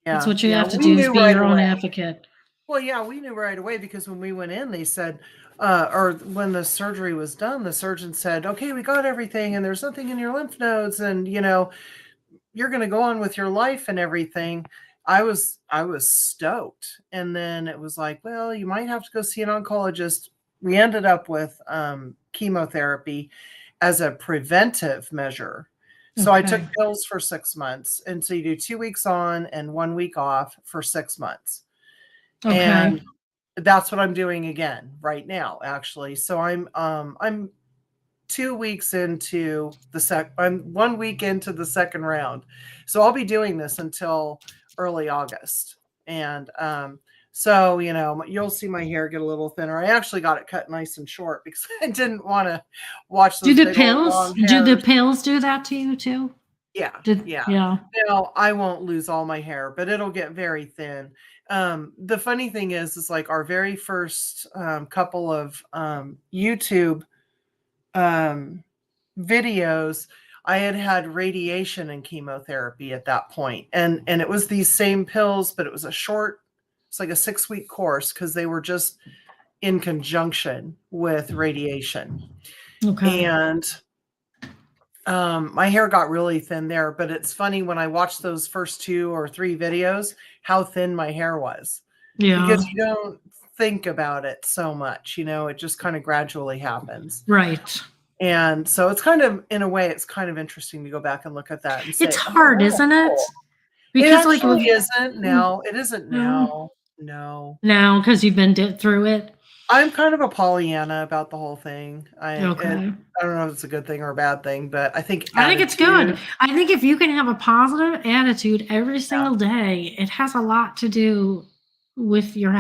[SPEAKER 2] That's
[SPEAKER 1] Yeah.
[SPEAKER 2] what you
[SPEAKER 1] Yeah.
[SPEAKER 2] have to
[SPEAKER 1] We
[SPEAKER 2] do, is
[SPEAKER 1] knew
[SPEAKER 2] be
[SPEAKER 1] right
[SPEAKER 2] your own
[SPEAKER 1] away.
[SPEAKER 2] advocate.
[SPEAKER 1] Well, yeah, we knew right away, because when we went in, they said, or when the surgery was done, the surgeon said, okay, we got everything and there's nothing in your lymph nodes, and, you know, you're going to go on with your life and everything. I was stoked. And then it was like, well, you might have to go see an oncologist. We ended up with chemotherapy as a preventive measure. So I took
[SPEAKER 2] Okay.
[SPEAKER 1] pills for 6 months. And so you do 2 weeks on and 1 week off for 6 months.
[SPEAKER 2] Okay.
[SPEAKER 1] And that's what I'm doing again right now, actually. So I'm 2 weeks into I'm 1 week into the second round. So I'll be doing this until early August. And so, you know, you'll see my hair get a little thinner. I actually got it cut nice and short because I didn't want to watch
[SPEAKER 2] Do
[SPEAKER 1] those
[SPEAKER 2] the
[SPEAKER 1] big old
[SPEAKER 2] pills
[SPEAKER 1] long
[SPEAKER 2] do the
[SPEAKER 1] hairs.
[SPEAKER 2] pills do that to you too?
[SPEAKER 1] Yeah,
[SPEAKER 2] Did
[SPEAKER 1] yeah.
[SPEAKER 2] yeah.
[SPEAKER 1] Now I won't lose all my hair, but it'll get very thin. The funny thing is like our very first couple of YouTube um, videos, I had radiation and chemotherapy at that point, and it was these same pills, but it was it's like a 6-week course, because they were just in conjunction with radiation.
[SPEAKER 2] Okay.
[SPEAKER 1] And my hair got really thin there, but it's funny when I watched those first 2 or 3 videos, how thin my hair was,
[SPEAKER 2] Yeah.
[SPEAKER 1] because you don't think about it so much, you know, it just kind of gradually happens.
[SPEAKER 2] Right.
[SPEAKER 1] And so it's kind of, in a way, it's kind of interesting to go back and look at that and
[SPEAKER 2] It's
[SPEAKER 1] say, oh,
[SPEAKER 2] hard,
[SPEAKER 1] wow,
[SPEAKER 2] isn't it?
[SPEAKER 1] cool. It
[SPEAKER 2] Because like
[SPEAKER 1] actually
[SPEAKER 2] with
[SPEAKER 1] isn't now. It isn't
[SPEAKER 2] no,
[SPEAKER 1] now. No.
[SPEAKER 2] now because you've been through it.
[SPEAKER 1] I'm kind of a Pollyanna about the whole thing.
[SPEAKER 2] Okay.
[SPEAKER 1] I don't know if it's a good thing or a bad thing, but I think
[SPEAKER 2] I think it's good.
[SPEAKER 1] attitude.
[SPEAKER 2] I think if you can have a positive attitude every
[SPEAKER 1] Yeah.
[SPEAKER 2] single day, it has a lot to do with your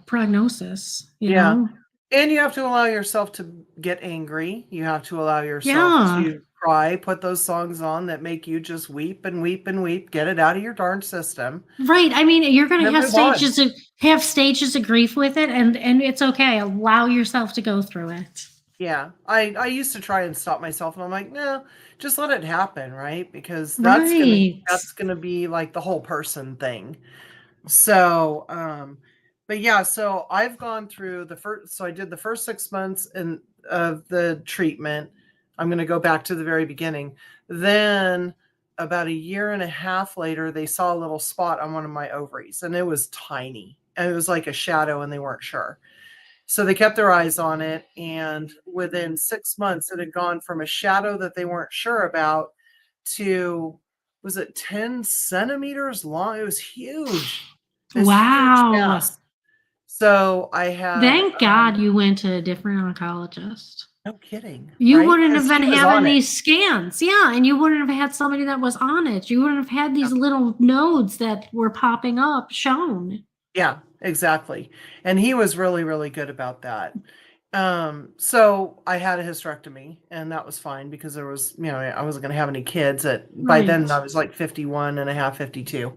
[SPEAKER 2] prognosis, you
[SPEAKER 1] Yeah.
[SPEAKER 2] know?
[SPEAKER 1] And you have to allow yourself to get angry. You have to allow yourself
[SPEAKER 2] Yeah.
[SPEAKER 1] to cry, put those songs on that make you just weep and weep and weep, get it out of your darn system,
[SPEAKER 2] Right. I mean, you're going
[SPEAKER 1] and
[SPEAKER 2] to
[SPEAKER 1] then
[SPEAKER 2] have
[SPEAKER 1] move on.
[SPEAKER 2] stages of grief with it, and it's okay. Allow yourself to go through it.
[SPEAKER 1] Yeah, I used to try and stop myself, and I'm like, no, just let it happen, right? Because
[SPEAKER 2] Right.
[SPEAKER 1] that's gonna be like the whole person thing. So, but yeah, so I've gone through so I did the first 6 months of the treatment. I'm gonna go back to the very beginning. Then about a year and a half later, they saw a little spot on one of my ovaries, and it was tiny, and it was like a shadow, and they weren't sure. So they kept their eyes on it, and within 6 months, it had gone from a shadow that they weren't sure about to, was it 10 centimeters long? It was huge, this huge
[SPEAKER 2] Wow.
[SPEAKER 1] mass. So I had,
[SPEAKER 2] Thank God you went to a different oncologist.
[SPEAKER 1] no kidding,
[SPEAKER 2] You
[SPEAKER 1] right?
[SPEAKER 2] wouldn't have
[SPEAKER 1] Because
[SPEAKER 2] been
[SPEAKER 1] he was
[SPEAKER 2] having
[SPEAKER 1] on it.
[SPEAKER 2] these scans. Yeah, and you wouldn't have had somebody that was on it. You wouldn't have had these little nodes that were popping up shown.
[SPEAKER 1] Yeah, exactly. And he was really, really good about that. So I had a hysterectomy, and that was fine, because there was, you know, I wasn't going to have any kids by then
[SPEAKER 2] Right.
[SPEAKER 1] I was like 51 and a half, 52.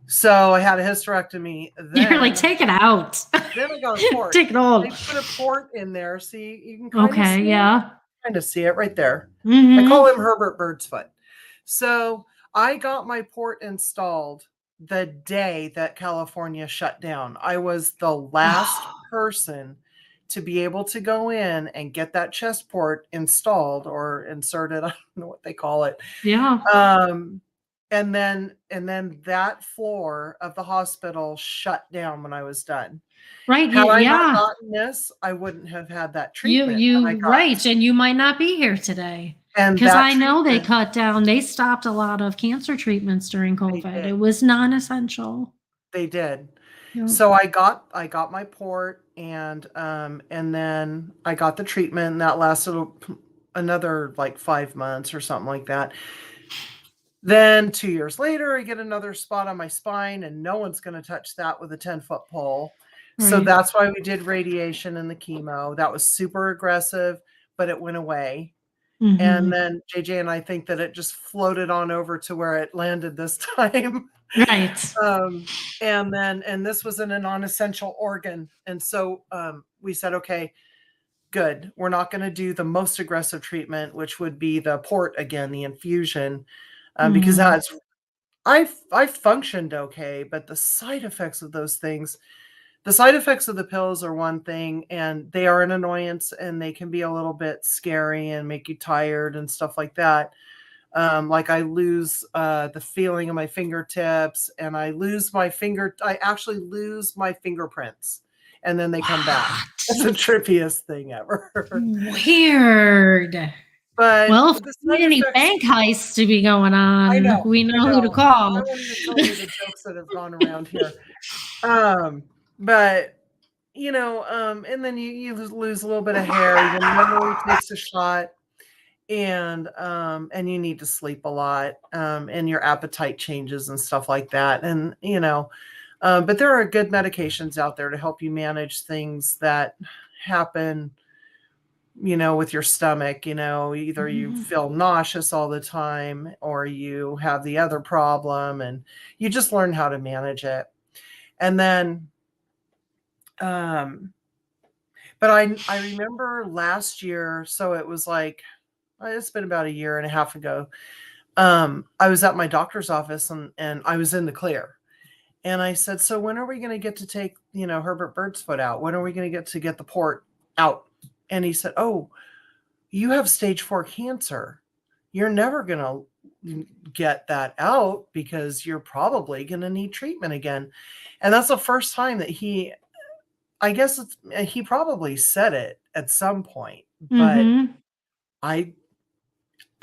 [SPEAKER 1] So I had a hysterectomy.
[SPEAKER 2] You're like, take it out.
[SPEAKER 1] Then I got a port.
[SPEAKER 2] Take it all.
[SPEAKER 1] They put a port in there. See, you can kind of
[SPEAKER 2] Okay,
[SPEAKER 1] see
[SPEAKER 2] yeah.
[SPEAKER 1] it. Kind of see it right there.
[SPEAKER 2] Mhm.
[SPEAKER 1] I call him Herbert Bird's foot. So I got my port installed the day that California shut down. I was the last person to be able to go in and get that chest port installed or inserted. I don't know what they call it.
[SPEAKER 2] Yeah.
[SPEAKER 1] And then that floor of the hospital shut down when I was done.
[SPEAKER 2] Right.
[SPEAKER 1] Had I not
[SPEAKER 2] Yeah.
[SPEAKER 1] gotten this, I wouldn't have had that treatment. that I
[SPEAKER 2] You
[SPEAKER 1] got.
[SPEAKER 2] right. And you might not be here today.
[SPEAKER 1] And
[SPEAKER 2] Because
[SPEAKER 1] that
[SPEAKER 2] I know they
[SPEAKER 1] treatment,
[SPEAKER 2] cut down, they stopped a lot of cancer treatments during COVID.
[SPEAKER 1] did.
[SPEAKER 2] It was non-essential.
[SPEAKER 1] they did.
[SPEAKER 2] Yeah.
[SPEAKER 1] So I got my port, and then I got the treatment, and that lasted another like 5 months or something like that. Then 2 years later, I get another spot on my spine, and no one's going to touch that with a 10-foot pole. So
[SPEAKER 2] Right.
[SPEAKER 1] that's why we did radiation and the chemo. That was super aggressive, but it went away.
[SPEAKER 2] Mhm.
[SPEAKER 1] And then JJ and I think that it just floated on over to where it landed this time.
[SPEAKER 2] Right.
[SPEAKER 1] And this was in a non-essential organ. And so we said, okay, good. We're not going to do the most aggressive treatment, which would be the port again, the infusion, because that's I functioned okay, but the side effects of those things, the side effects of the pills are one thing, and they are an annoyance, and they can be a little bit scary and make you tired and stuff like that. Like I lose the feeling of my fingertips, and I actually lose my fingerprints, and then they come back. It's the trippiest thing ever.
[SPEAKER 2] Weird.
[SPEAKER 1] But
[SPEAKER 2] Well, if
[SPEAKER 1] the
[SPEAKER 2] we need
[SPEAKER 1] side
[SPEAKER 2] any
[SPEAKER 1] effects,
[SPEAKER 2] bank heists to be going on,
[SPEAKER 1] I know,
[SPEAKER 2] we know
[SPEAKER 1] I
[SPEAKER 2] who to
[SPEAKER 1] know. I
[SPEAKER 2] call.
[SPEAKER 1] won't even tell you the jokes that have gone around here. But and then you lose a little bit of hair. Your memory takes a shot, and you need to sleep a lot, and your appetite changes and stuff like that. And but there are good medications out there to help you manage things that happen. With your stomach, either you feel nauseous all the time, or you have the other problem, and you just learn how to manage it. And then, but I remember last year, so it was like, it's been about a year and a half ago. I was at my doctor's office, and I was in the clear. And I said, so when are we going to get to take, Herbert Bird's foot out? When are we going to get the port out? And he said, oh, you have stage 4 cancer. You're never going to get that out because you're probably going to need treatment again. And that's the first time that he probably said it at some point, but I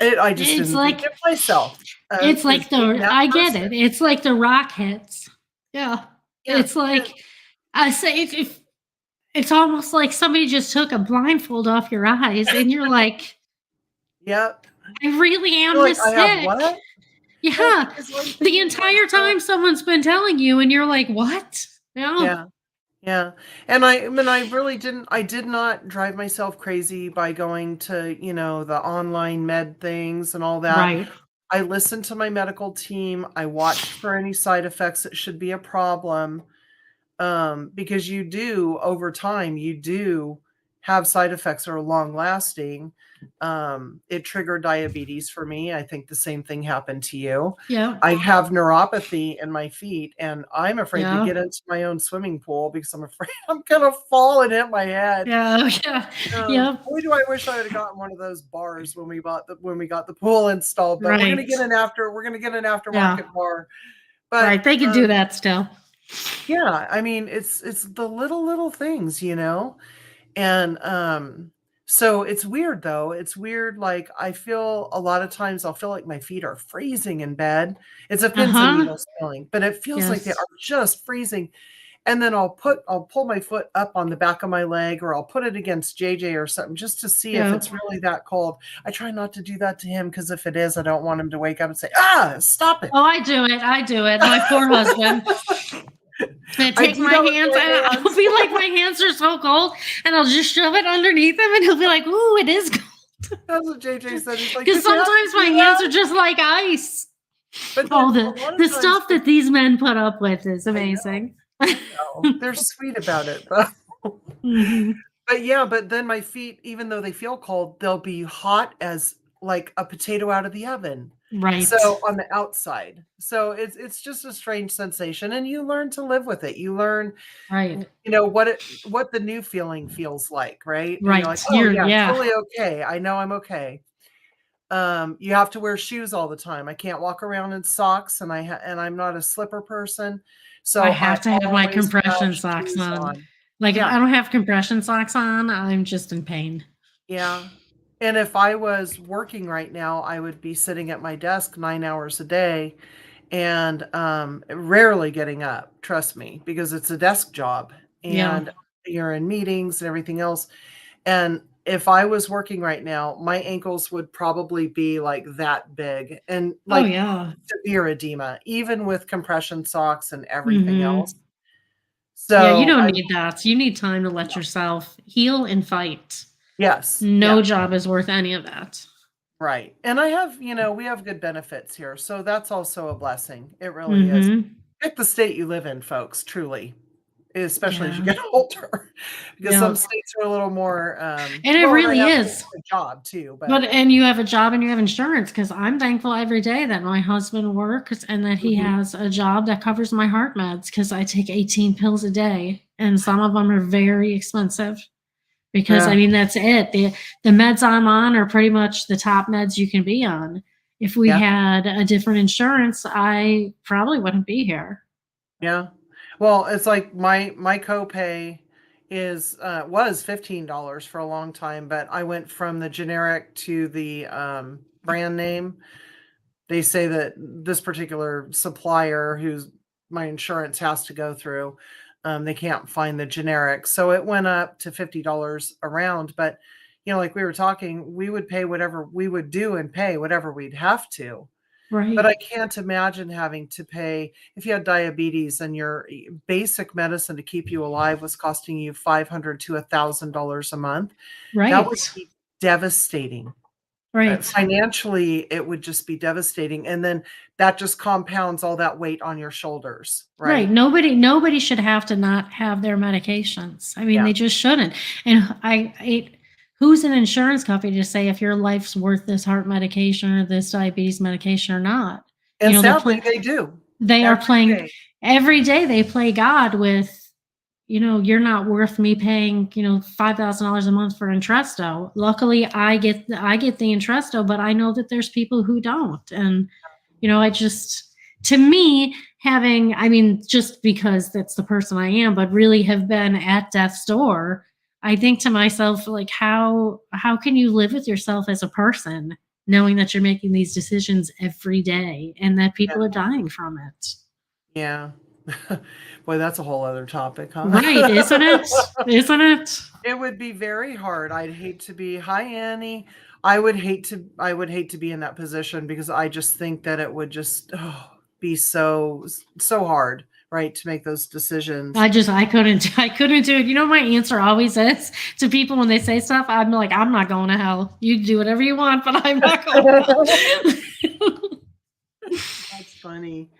[SPEAKER 1] just
[SPEAKER 2] It's
[SPEAKER 1] didn't
[SPEAKER 2] like
[SPEAKER 1] think it myself.
[SPEAKER 2] it's like I get it. It's like the rock hits. Yeah. It's like I say if it's almost like somebody just took a blindfold off your eyes, and you're like,
[SPEAKER 1] yep.
[SPEAKER 2] I really am
[SPEAKER 1] You're
[SPEAKER 2] this
[SPEAKER 1] like, I have
[SPEAKER 2] sick.
[SPEAKER 1] what?
[SPEAKER 2] Yeah.
[SPEAKER 1] Well, because
[SPEAKER 2] The entire time someone's been telling you, and you're like, what? No.
[SPEAKER 1] Yeah. And I really did not drive myself crazy by going to, the online med things and all that.
[SPEAKER 2] Right.
[SPEAKER 1] I listened to my medical team. I watched for any side effects that should be a problem. Because over time, you do have side effects that are long lasting. It triggered diabetes for me. I think the same thing happened to you.
[SPEAKER 2] Yeah.
[SPEAKER 1] I have neuropathy in my feet, and I'm afraid to
[SPEAKER 2] Yeah.
[SPEAKER 1] get into my own swimming pool because I'm afraid I'm gonna fall and hit my head.
[SPEAKER 2] Yeah. Yeah.
[SPEAKER 1] Boy, do I wish I would have gotten one of those bars when we got the pool installed. But we're gonna get an aftermarket bar. But
[SPEAKER 2] right, they can do that still.
[SPEAKER 1] yeah, I mean, it's the little things, and so it's weird though. It's weird. Like I feel a lot of times I'll feel like my feet are freezing in bed. It's a pins and needles feeling, but it feels like they are just freezing. And then I'll pull my foot up on the back of my leg, or I'll put it against JJ or something just to see if it's really that cold. I try not to do that to him because if it is, I don't want him to wake up and say, stop it.
[SPEAKER 2] Oh, I do it. My poor husband. I take my hands, and I'll be like, my hands are so cold, and I'll just shove it underneath him, and he'll be like, ooh, it is cold.
[SPEAKER 1] That's what JJ said. He's like,
[SPEAKER 2] because sometimes my hands are just like ice.
[SPEAKER 1] But
[SPEAKER 2] Oh,
[SPEAKER 1] then a lot
[SPEAKER 2] the
[SPEAKER 1] of times,
[SPEAKER 2] stuff that these men put up with is
[SPEAKER 1] I know,
[SPEAKER 2] amazing.
[SPEAKER 1] I know. They're sweet about it, though.
[SPEAKER 2] Hmm.
[SPEAKER 1] But yeah, but then my feet, even though they feel cold, they'll be hot as like a potato out of the oven. So
[SPEAKER 2] Right.
[SPEAKER 1] on the outside. So it's just a strange sensation and you learn to live with it. You learn,
[SPEAKER 2] Right.
[SPEAKER 1] what the new feeling feels like, right? And you're like,
[SPEAKER 2] Right.
[SPEAKER 1] "Oh
[SPEAKER 2] You're,
[SPEAKER 1] yeah,
[SPEAKER 2] yeah.
[SPEAKER 1] totally okay. I know I'm okay." You have to wear shoes all the time. I can't walk around in socks and I'm not a slipper person.
[SPEAKER 2] I
[SPEAKER 1] So I
[SPEAKER 2] have to have my
[SPEAKER 1] always have
[SPEAKER 2] compression socks
[SPEAKER 1] shoes
[SPEAKER 2] on.
[SPEAKER 1] on.
[SPEAKER 2] Like, if
[SPEAKER 1] Yeah.
[SPEAKER 2] I don't have compression socks on, I'm just in pain.
[SPEAKER 1] Yeah. And if I was working right now, I would be sitting at my desk 9 hours a day and, rarely getting up, trust me, because it's a desk job
[SPEAKER 2] Yeah.
[SPEAKER 1] and you're in meetings and everything else. And if I was working right now, my ankles would probably be like that big and
[SPEAKER 2] Oh,
[SPEAKER 1] like
[SPEAKER 2] yeah.
[SPEAKER 1] severe edema, even with compression socks and everything else.
[SPEAKER 2] Hmm. Yeah, you
[SPEAKER 1] So
[SPEAKER 2] don't
[SPEAKER 1] I
[SPEAKER 2] need that. You need time to let yourself heal and fight.
[SPEAKER 1] yes, yeah.
[SPEAKER 2] No job is worth any of that.
[SPEAKER 1] Right. And I have, we have good benefits here. So that's also a blessing. It really is.
[SPEAKER 2] Hmm.
[SPEAKER 1] Pick the state you live in, folks, truly, especially as you
[SPEAKER 2] Yeah.
[SPEAKER 1] get older, because some
[SPEAKER 2] Yeah.
[SPEAKER 1] states are a little more,
[SPEAKER 2] And it
[SPEAKER 1] well, and I
[SPEAKER 2] really
[SPEAKER 1] have
[SPEAKER 2] is.
[SPEAKER 1] a job too,
[SPEAKER 2] But
[SPEAKER 1] but
[SPEAKER 2] and you have a job and you have insurance, because I'm thankful every day that my husband works and that he
[SPEAKER 1] mhm,
[SPEAKER 2] has a job that covers my heart meds, because I take 18 pills a day and some of them are very expensive. Because I
[SPEAKER 1] yeah,
[SPEAKER 2] mean, that's it. The meds I'm on are pretty much the top meds you can be on. If we
[SPEAKER 1] yeah,
[SPEAKER 2] had a different insurance, I probably wouldn't be here.
[SPEAKER 1] yeah. Well, it's like my copay is was $15 for a long time, but I went from the generic to the brand name. They say that this particular supplier who's my insurance has to go through, they can't find the generic. So it went up to $50 a round. But, like we were talking, we would pay whatever we would do and pay whatever we'd have to. But
[SPEAKER 2] Right.
[SPEAKER 1] I can't imagine having to pay if you had diabetes and your basic medicine to keep you alive was costing you $500 to $1,000 a month. That would
[SPEAKER 2] Right.
[SPEAKER 1] be devastating.
[SPEAKER 2] Right.
[SPEAKER 1] Financially, it would just be devastating, and then that just compounds all that weight on your shoulders,
[SPEAKER 2] Right.
[SPEAKER 1] right?
[SPEAKER 2] Nobody should have to not have their medications. I mean,
[SPEAKER 1] Yeah,
[SPEAKER 2] they just shouldn't. And who's an insurance company to say if your life's worth this heart medication or this diabetes medication or not? You
[SPEAKER 1] and
[SPEAKER 2] know,
[SPEAKER 1] sadly, they do
[SPEAKER 2] they are
[SPEAKER 1] every
[SPEAKER 2] playing
[SPEAKER 1] day.
[SPEAKER 2] every day. They play God with, you're not worth me paying, $5,000 a month for Entresto. Luckily, I get the Entresto, but I know that there's people who don't. And, I just, to me, I mean, just because that's the person I am, but really have been at death's door, I think to myself, like, how can you live with yourself as a person, knowing that you're making these decisions every day and that
[SPEAKER 1] Yeah,
[SPEAKER 2] people are dying from it?
[SPEAKER 1] yeah. Boy, that's a whole other topic, huh?
[SPEAKER 2] Right, isn't it? Isn't it?
[SPEAKER 1] It would be very hard. I'd hate to be hi, Annie. I would hate to be in that position because I just think that it would just, be so hard, right, to make those decisions.
[SPEAKER 2] I couldn't do it. My answer always is to people when they say stuff, I'm like, I'm not going to hell. You do whatever you want, but I'm not going to hell.
[SPEAKER 1] That's funny.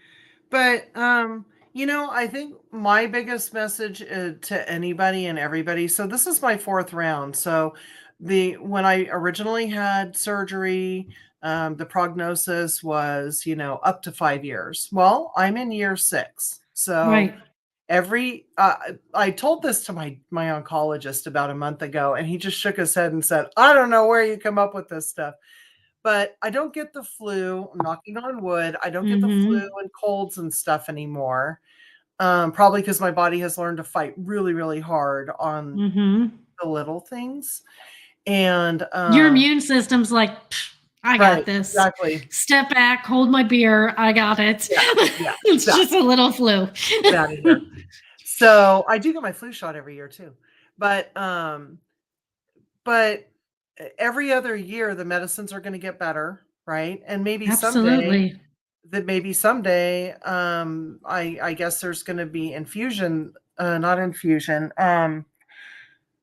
[SPEAKER 1] But, I think my biggest message to anybody and everybody. So this is my fourth round. So when I originally had surgery, the prognosis was, up to 5 years. Well, I'm in year 6. So
[SPEAKER 2] Right.
[SPEAKER 1] I told this to my oncologist about a month ago, and he just shook his head and said, "I don't know where you come up with this stuff." But I don't get the flu, I'm knocking on wood, I don't get the flu
[SPEAKER 2] Mhm.
[SPEAKER 1] and colds and stuff anymore, probably because my body has learned to fight really, really hard on
[SPEAKER 2] Mhm.
[SPEAKER 1] the little things, and,
[SPEAKER 2] Your immune system's like, "Pff, I got
[SPEAKER 1] right,
[SPEAKER 2] this.
[SPEAKER 1] exactly.
[SPEAKER 2] Step back, hold my beer. I got it."
[SPEAKER 1] Yeah, yeah,
[SPEAKER 2] It's just a
[SPEAKER 1] exactly.
[SPEAKER 2] little flu.
[SPEAKER 1] Get out of here. So, I do get my flu shot every year too, but, every other year, the medicines are gonna get better, right? And
[SPEAKER 2] Absolutely.
[SPEAKER 1] maybe someday, I guess there's gonna be not infusion,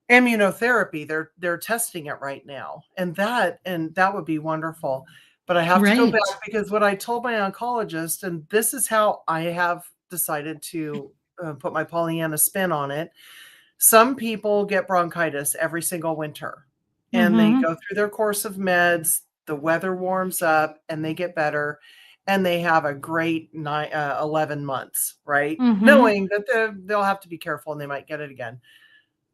[SPEAKER 1] immunotherapy. They're testing it right now, and that would be wonderful. But I have to go
[SPEAKER 2] Right.
[SPEAKER 1] back because what I told my oncologist, and this is how I have decided to put my Pollyanna spin on it. Some people get bronchitis every single winter and they
[SPEAKER 2] Mm-hmm.
[SPEAKER 1] go through their course of meds. The weather warms up and they get better and they have a great 11 months, right?
[SPEAKER 2] Mm-hmm.
[SPEAKER 1] Knowing that they'll have to be careful and they might get it again.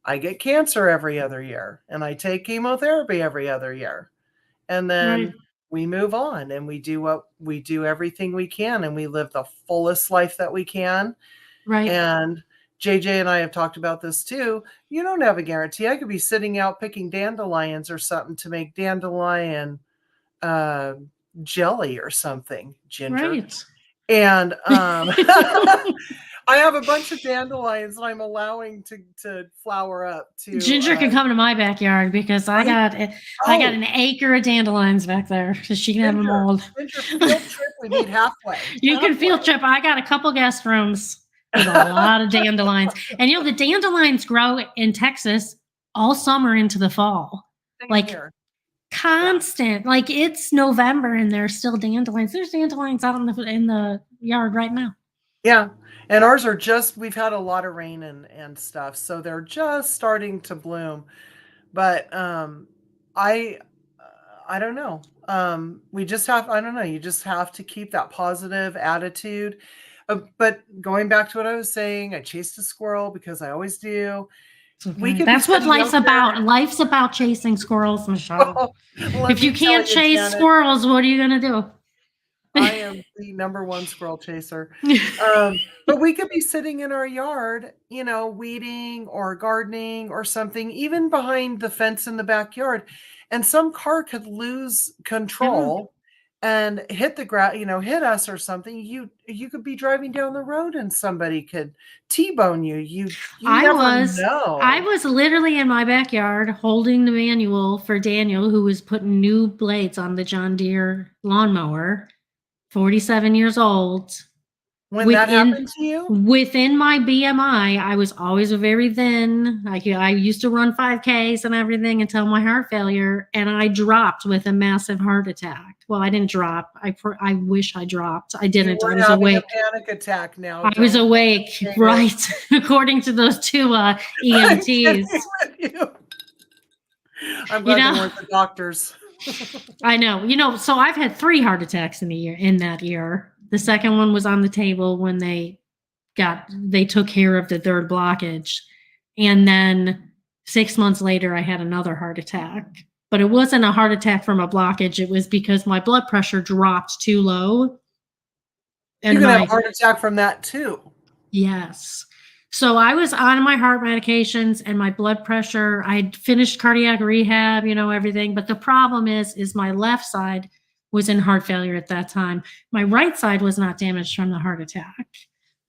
[SPEAKER 1] I get cancer every other year and I take chemotherapy every other year. And
[SPEAKER 2] Right.
[SPEAKER 1] then we move on and we do everything we can and we live the fullest life that we can.
[SPEAKER 2] Right.
[SPEAKER 1] And JJ and I have talked about this too. You don't have a guarantee. I could be sitting out picking dandelions or something to make dandelion uh, jelly or something, ginger.
[SPEAKER 2] Right.
[SPEAKER 1] And I have a bunch of dandelions that I'm allowing to flower up to
[SPEAKER 2] Ginger can come to my backyard because I
[SPEAKER 1] right?
[SPEAKER 2] got
[SPEAKER 1] Oh,
[SPEAKER 2] an acre of dandelions back there, so she can have them
[SPEAKER 1] Ginger.
[SPEAKER 2] all.
[SPEAKER 1] Ginger field trip. We meet halfway.
[SPEAKER 2] You can field trip. I got a couple guest rooms with a lot of dandelions, and the dandelions grow in Texas all summer into the fall,
[SPEAKER 1] Same
[SPEAKER 2] like
[SPEAKER 1] here.
[SPEAKER 2] constant. Like it's November and there's still dandelions. There's dandelions out in the yard right now.
[SPEAKER 1] Yeah. And ours are we've had a lot of rain and stuff, so they're just starting to bloom. But I I don't know. We just have I don't know, you just have to keep that positive attitude. But going back to what I was saying, I chased a squirrel because I always do. We
[SPEAKER 2] Okay.
[SPEAKER 1] could be
[SPEAKER 2] That's what
[SPEAKER 1] sitting
[SPEAKER 2] life's
[SPEAKER 1] out there.
[SPEAKER 2] about. Life's about chasing squirrels, Michelle.
[SPEAKER 1] Let
[SPEAKER 2] If you
[SPEAKER 1] me tell
[SPEAKER 2] can't
[SPEAKER 1] you,
[SPEAKER 2] chase
[SPEAKER 1] Janet,
[SPEAKER 2] squirrels, what are you going to do?
[SPEAKER 1] I am the number one squirrel chaser. But we could be sitting in our yard, weeding or gardening or something, even behind the fence in the backyard, and some car could lose
[SPEAKER 2] Yeah.
[SPEAKER 1] control and hit the ground, hit us or something. You could be driving down the road and somebody could T-bone you. You
[SPEAKER 2] I
[SPEAKER 1] never
[SPEAKER 2] was I
[SPEAKER 1] know.
[SPEAKER 2] was literally in my backyard holding the manual for Daniel, who was putting new blades on the John Deere lawnmower, 47 years old.
[SPEAKER 1] When that
[SPEAKER 2] Within
[SPEAKER 1] happened to you?
[SPEAKER 2] within my BMI, I was always very thin. I used to run 5Ks and everything until my heart failure, and I dropped with a massive heart attack. Well, I didn't drop. I wish I dropped. I
[SPEAKER 1] You
[SPEAKER 2] didn't. I
[SPEAKER 1] were
[SPEAKER 2] was
[SPEAKER 1] having a
[SPEAKER 2] awake.
[SPEAKER 1] panic attack now.
[SPEAKER 2] I was
[SPEAKER 1] Don't
[SPEAKER 2] awake,
[SPEAKER 1] say it.
[SPEAKER 2] right? According to those two
[SPEAKER 1] I'm kidding
[SPEAKER 2] EMTs.
[SPEAKER 1] with you. I'm
[SPEAKER 2] You
[SPEAKER 1] glad they
[SPEAKER 2] know,
[SPEAKER 1] weren't the doctors.
[SPEAKER 2] I know. So I've had 3 heart attacks in that year. The second one was on the table when they took care of the third blockage. And then 6 months later, I had another heart attack. But it wasn't a heart attack from a blockage. It was because my blood pressure dropped too low.
[SPEAKER 1] You
[SPEAKER 2] And
[SPEAKER 1] can have a heart attack from that too.
[SPEAKER 2] yes. So I was on my heart medications and my blood pressure. I'd finished cardiac rehab, everything. But the problem is my left side was in heart failure at that time. My right side was not damaged from the heart attack.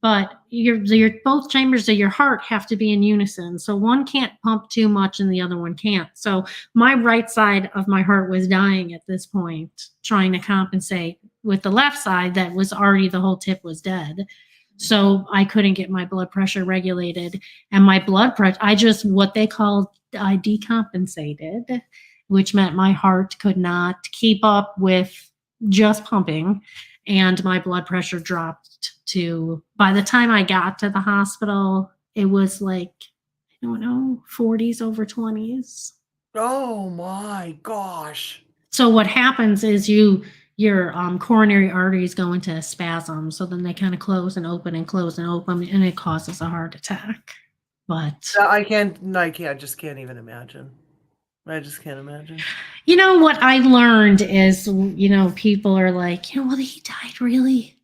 [SPEAKER 2] But your both chambers of your heart have to be in unison. So one can't pump too much and the other one can't. So my right side of my heart was dying at this point, trying to compensate with the left side that was already the whole tip was dead. So I couldn't get my blood pressure regulated, and my blood pressure, what they call I decompensated, which meant my heart could not keep up with just pumping, and my blood pressure dropped to, by the time I got to the hospital, it was like, I don't know, 40s over 20s.
[SPEAKER 1] Oh my gosh.
[SPEAKER 2] So what happens is your coronary arteries go into a spasm. So then they kind of close and open and close and open, and it causes a heart attack. But
[SPEAKER 1] I just can't even imagine. I just can't imagine.
[SPEAKER 2] What I learned is, people are like, well, he died really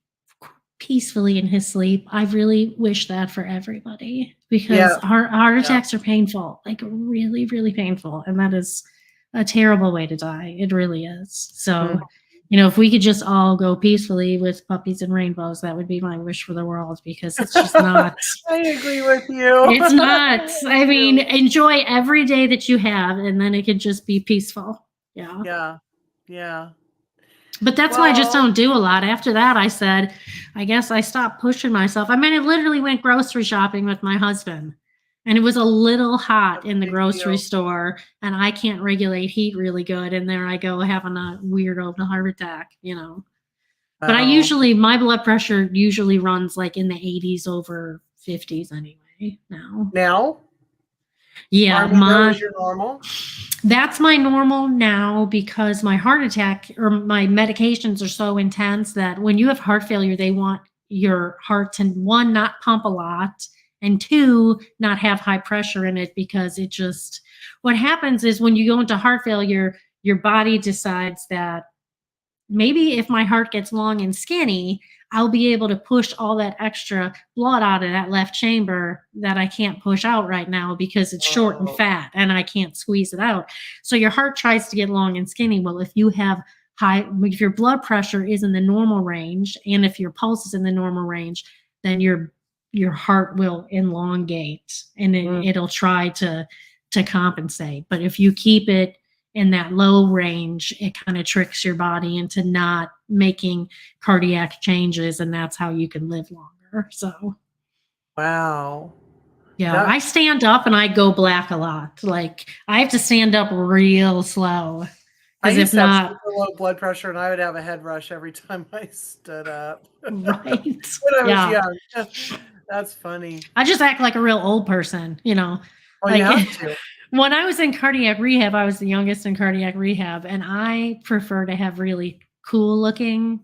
[SPEAKER 2] peacefully in his sleep. I really wish that for everybody because heart attacks are painful, like really, really painful. And that is a terrible way to die. It really is. So, if we could just all go peacefully with puppies and rainbows, that would be my wish for the world because it's just not.
[SPEAKER 1] I agree with you.
[SPEAKER 2] It's not. I mean, enjoy every day that you have, and then it could just be peaceful. Yeah.
[SPEAKER 1] Yeah. Yeah.
[SPEAKER 2] But that's why I just don't do a lot. After that, I said, I guess I stopped pushing myself. I mean, I literally went grocery shopping with my husband. And it was a little hot
[SPEAKER 1] That's
[SPEAKER 2] in
[SPEAKER 1] a
[SPEAKER 2] the
[SPEAKER 1] big
[SPEAKER 2] grocery
[SPEAKER 1] deal.
[SPEAKER 2] store, and I can't regulate heat really good. And there I go having a weirdo heart attack, you know. But
[SPEAKER 1] Wow.
[SPEAKER 2] my blood pressure usually runs like in the 80s over 50s anyway now.
[SPEAKER 1] Now,
[SPEAKER 2] Yeah,
[SPEAKER 1] I mean, that was your normal.
[SPEAKER 2] that's my normal now because my heart attack or my medications are so intense that when you have heart failure, they want your heart to, one, not pump a lot, and two, not have high pressure in it because it just, what happens is when you go into heart failure, your body decides that maybe if my heart gets long and skinny, I'll be able to push all that extra blood out of that left chamber that I can't push out right now because it's short and
[SPEAKER 1] Oh,
[SPEAKER 2] fat and I can't squeeze it out. So your heart tries to get long and skinny. Well, if you have if your blood pressure is in the normal range and if your pulse is in the normal range, then your heart will elongate and it'll try to compensate. But if you keep it in that low range, it kind of tricks your body into not making cardiac changes, and that's how you can live longer. So,
[SPEAKER 1] wow.
[SPEAKER 2] yeah,
[SPEAKER 1] That
[SPEAKER 2] I stand up and I go black a lot. Like, I have to stand up real slow
[SPEAKER 1] I
[SPEAKER 2] because if
[SPEAKER 1] used to have
[SPEAKER 2] not,
[SPEAKER 1] super low blood pressure, and I would have a head rush every time I stood up
[SPEAKER 2] right?
[SPEAKER 1] when I was
[SPEAKER 2] Yeah,
[SPEAKER 1] young. That's funny.
[SPEAKER 2] I just act like a real old person, you know.
[SPEAKER 1] Oh, you
[SPEAKER 2] Like
[SPEAKER 1] have to.
[SPEAKER 2] when I was in cardiac rehab, I was the youngest in cardiac rehab, and I prefer to have really cool looking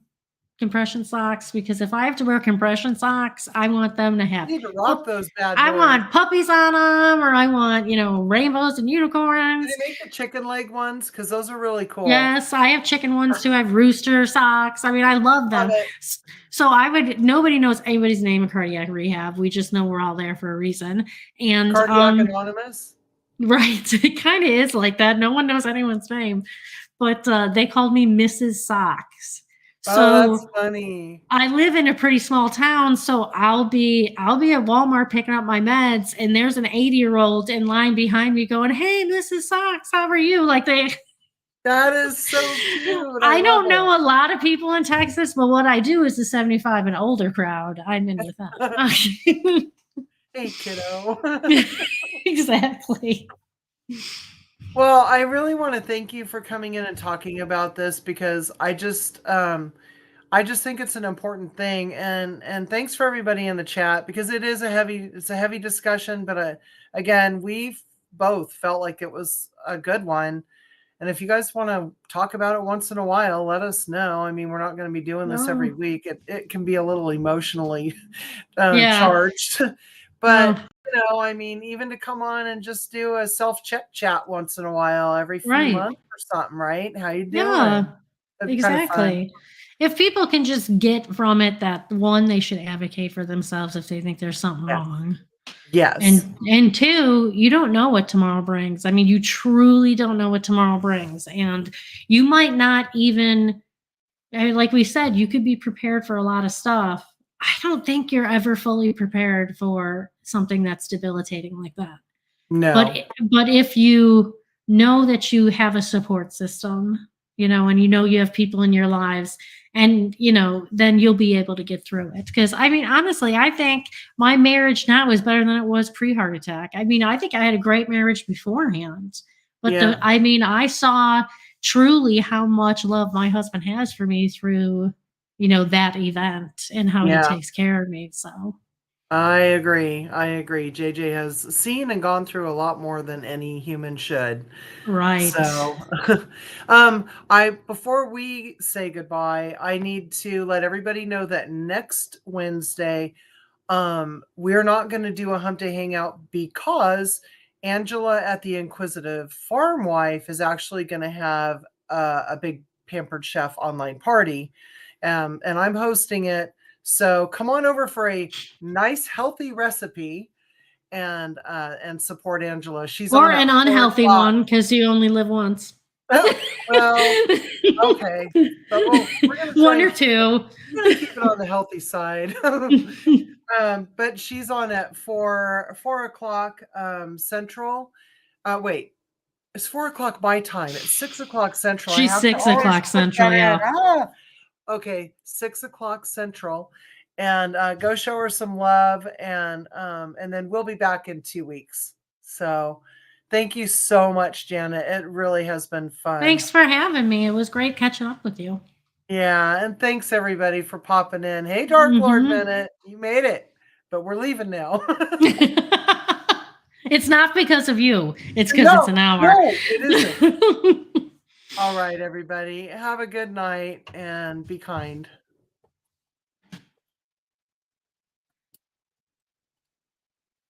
[SPEAKER 2] compression socks because if I have to wear compression socks, I want them to have
[SPEAKER 1] You need to rock those bad
[SPEAKER 2] I
[SPEAKER 1] boys.
[SPEAKER 2] want puppies on them, or I want, rainbows and
[SPEAKER 1] Do
[SPEAKER 2] unicorns.
[SPEAKER 1] they make the chicken leg ones? Because those are really cool.
[SPEAKER 2] Yes, I have chicken ones too. I have rooster socks. I mean, I love
[SPEAKER 1] Love
[SPEAKER 2] them.
[SPEAKER 1] it.
[SPEAKER 2] So nobody knows anybody's name in cardiac rehab. We just know we're all there for a reason. And
[SPEAKER 1] Cardiac Anonymous.
[SPEAKER 2] right, it kind of is like that. No one knows anyone's name, but they called me Mrs. Socks.
[SPEAKER 1] Oh, that's
[SPEAKER 2] So
[SPEAKER 1] funny.
[SPEAKER 2] I live in a pretty small town, so I'll be at Walmart picking up my meds, and there's an 80-year-old in line behind me going, "Hey, Mrs. Socks, how are you?" Like
[SPEAKER 1] That is so cute. I
[SPEAKER 2] I
[SPEAKER 1] love
[SPEAKER 2] don't know a lot of people in Texas, but what I do is the 75 and older crowd. I'm in with
[SPEAKER 1] it.
[SPEAKER 2] them.
[SPEAKER 1] Hey, kiddo.
[SPEAKER 2] Exactly.
[SPEAKER 1] Well, I really want to thank you for coming in and talking about this because I just think it's an important thing, and thanks for everybody in the chat because it's a heavy discussion, but again, we both felt like it was a good one. And if you guys want to talk about it once in a while, let us know. I mean, we're not going to be doing this every
[SPEAKER 2] No.
[SPEAKER 1] week. It can be a little emotionally
[SPEAKER 2] Yeah.
[SPEAKER 1] charged,
[SPEAKER 2] No.
[SPEAKER 1] but I mean, even to come on and just do a self chat once in a while, every few
[SPEAKER 2] Right.
[SPEAKER 1] months or something, right? How you
[SPEAKER 2] Yeah.
[SPEAKER 1] doing? That'd be kind of fun.
[SPEAKER 2] Exactly. If people can just get from it that one, they should advocate for themselves if they think there's something
[SPEAKER 1] Yes.
[SPEAKER 2] wrong.
[SPEAKER 1] Yes.
[SPEAKER 2] And two, you don't know what tomorrow brings. I mean, you truly don't know what tomorrow brings. And you might not even, like we said, you could be prepared for a lot of stuff. I don't think you're ever fully prepared for something that's debilitating like that.
[SPEAKER 1] No.
[SPEAKER 2] But if you know that you have a support system, and you have people in your lives, and then you'll be able to get through it. Because I mean, honestly, I think my marriage now is better than it was pre-heart attack. I mean, I think I had a great marriage beforehand, but
[SPEAKER 1] Yeah.
[SPEAKER 2] I saw truly how much love my husband has for me through that event and how he
[SPEAKER 1] Yeah.
[SPEAKER 2] takes care of me. So
[SPEAKER 1] I agree. JJ has seen and gone through a lot more than any human should.
[SPEAKER 2] right.
[SPEAKER 1] So, before we say goodbye, I need to let everybody know that next Wednesday, we're not going to do a Hump Day Hangout because Angela at the Inquisitive Farm Wife is actually going to have a big Pampered Chef online party, and I'm hosting it. So come on over for a nice, healthy recipe and support Angela. She's
[SPEAKER 2] Or
[SPEAKER 1] on at
[SPEAKER 2] an
[SPEAKER 1] 4
[SPEAKER 2] unhealthy
[SPEAKER 1] o'clock.
[SPEAKER 2] one because you only live once.
[SPEAKER 1] Well, okay. So we're gonna try
[SPEAKER 2] One
[SPEAKER 1] and
[SPEAKER 2] or two.
[SPEAKER 1] we're gonna keep it on the healthy side. But she's on at 4 o'clock Central. Wait, it's 4 o'clock my time. It's 6 o'clock Central. I
[SPEAKER 2] She's
[SPEAKER 1] have to
[SPEAKER 2] 6
[SPEAKER 1] always
[SPEAKER 2] o'clock
[SPEAKER 1] put
[SPEAKER 2] Central,
[SPEAKER 1] that in.
[SPEAKER 2] yeah.
[SPEAKER 1] Okay, 6 o'clock Central. and go show her some love, and then we'll be back in 2 weeks. So thank you so much, Janet. It really has been fun.
[SPEAKER 2] Thanks for having me. It was great catching up with you.
[SPEAKER 1] Yeah, and thanks everybody for popping in. Hey, Dark Lord Minute, you made it, but we're leaving now.
[SPEAKER 2] It's not because of you. It's because it's an hour.
[SPEAKER 1] No, it isn't. All right, everybody. Have a good night and be kind.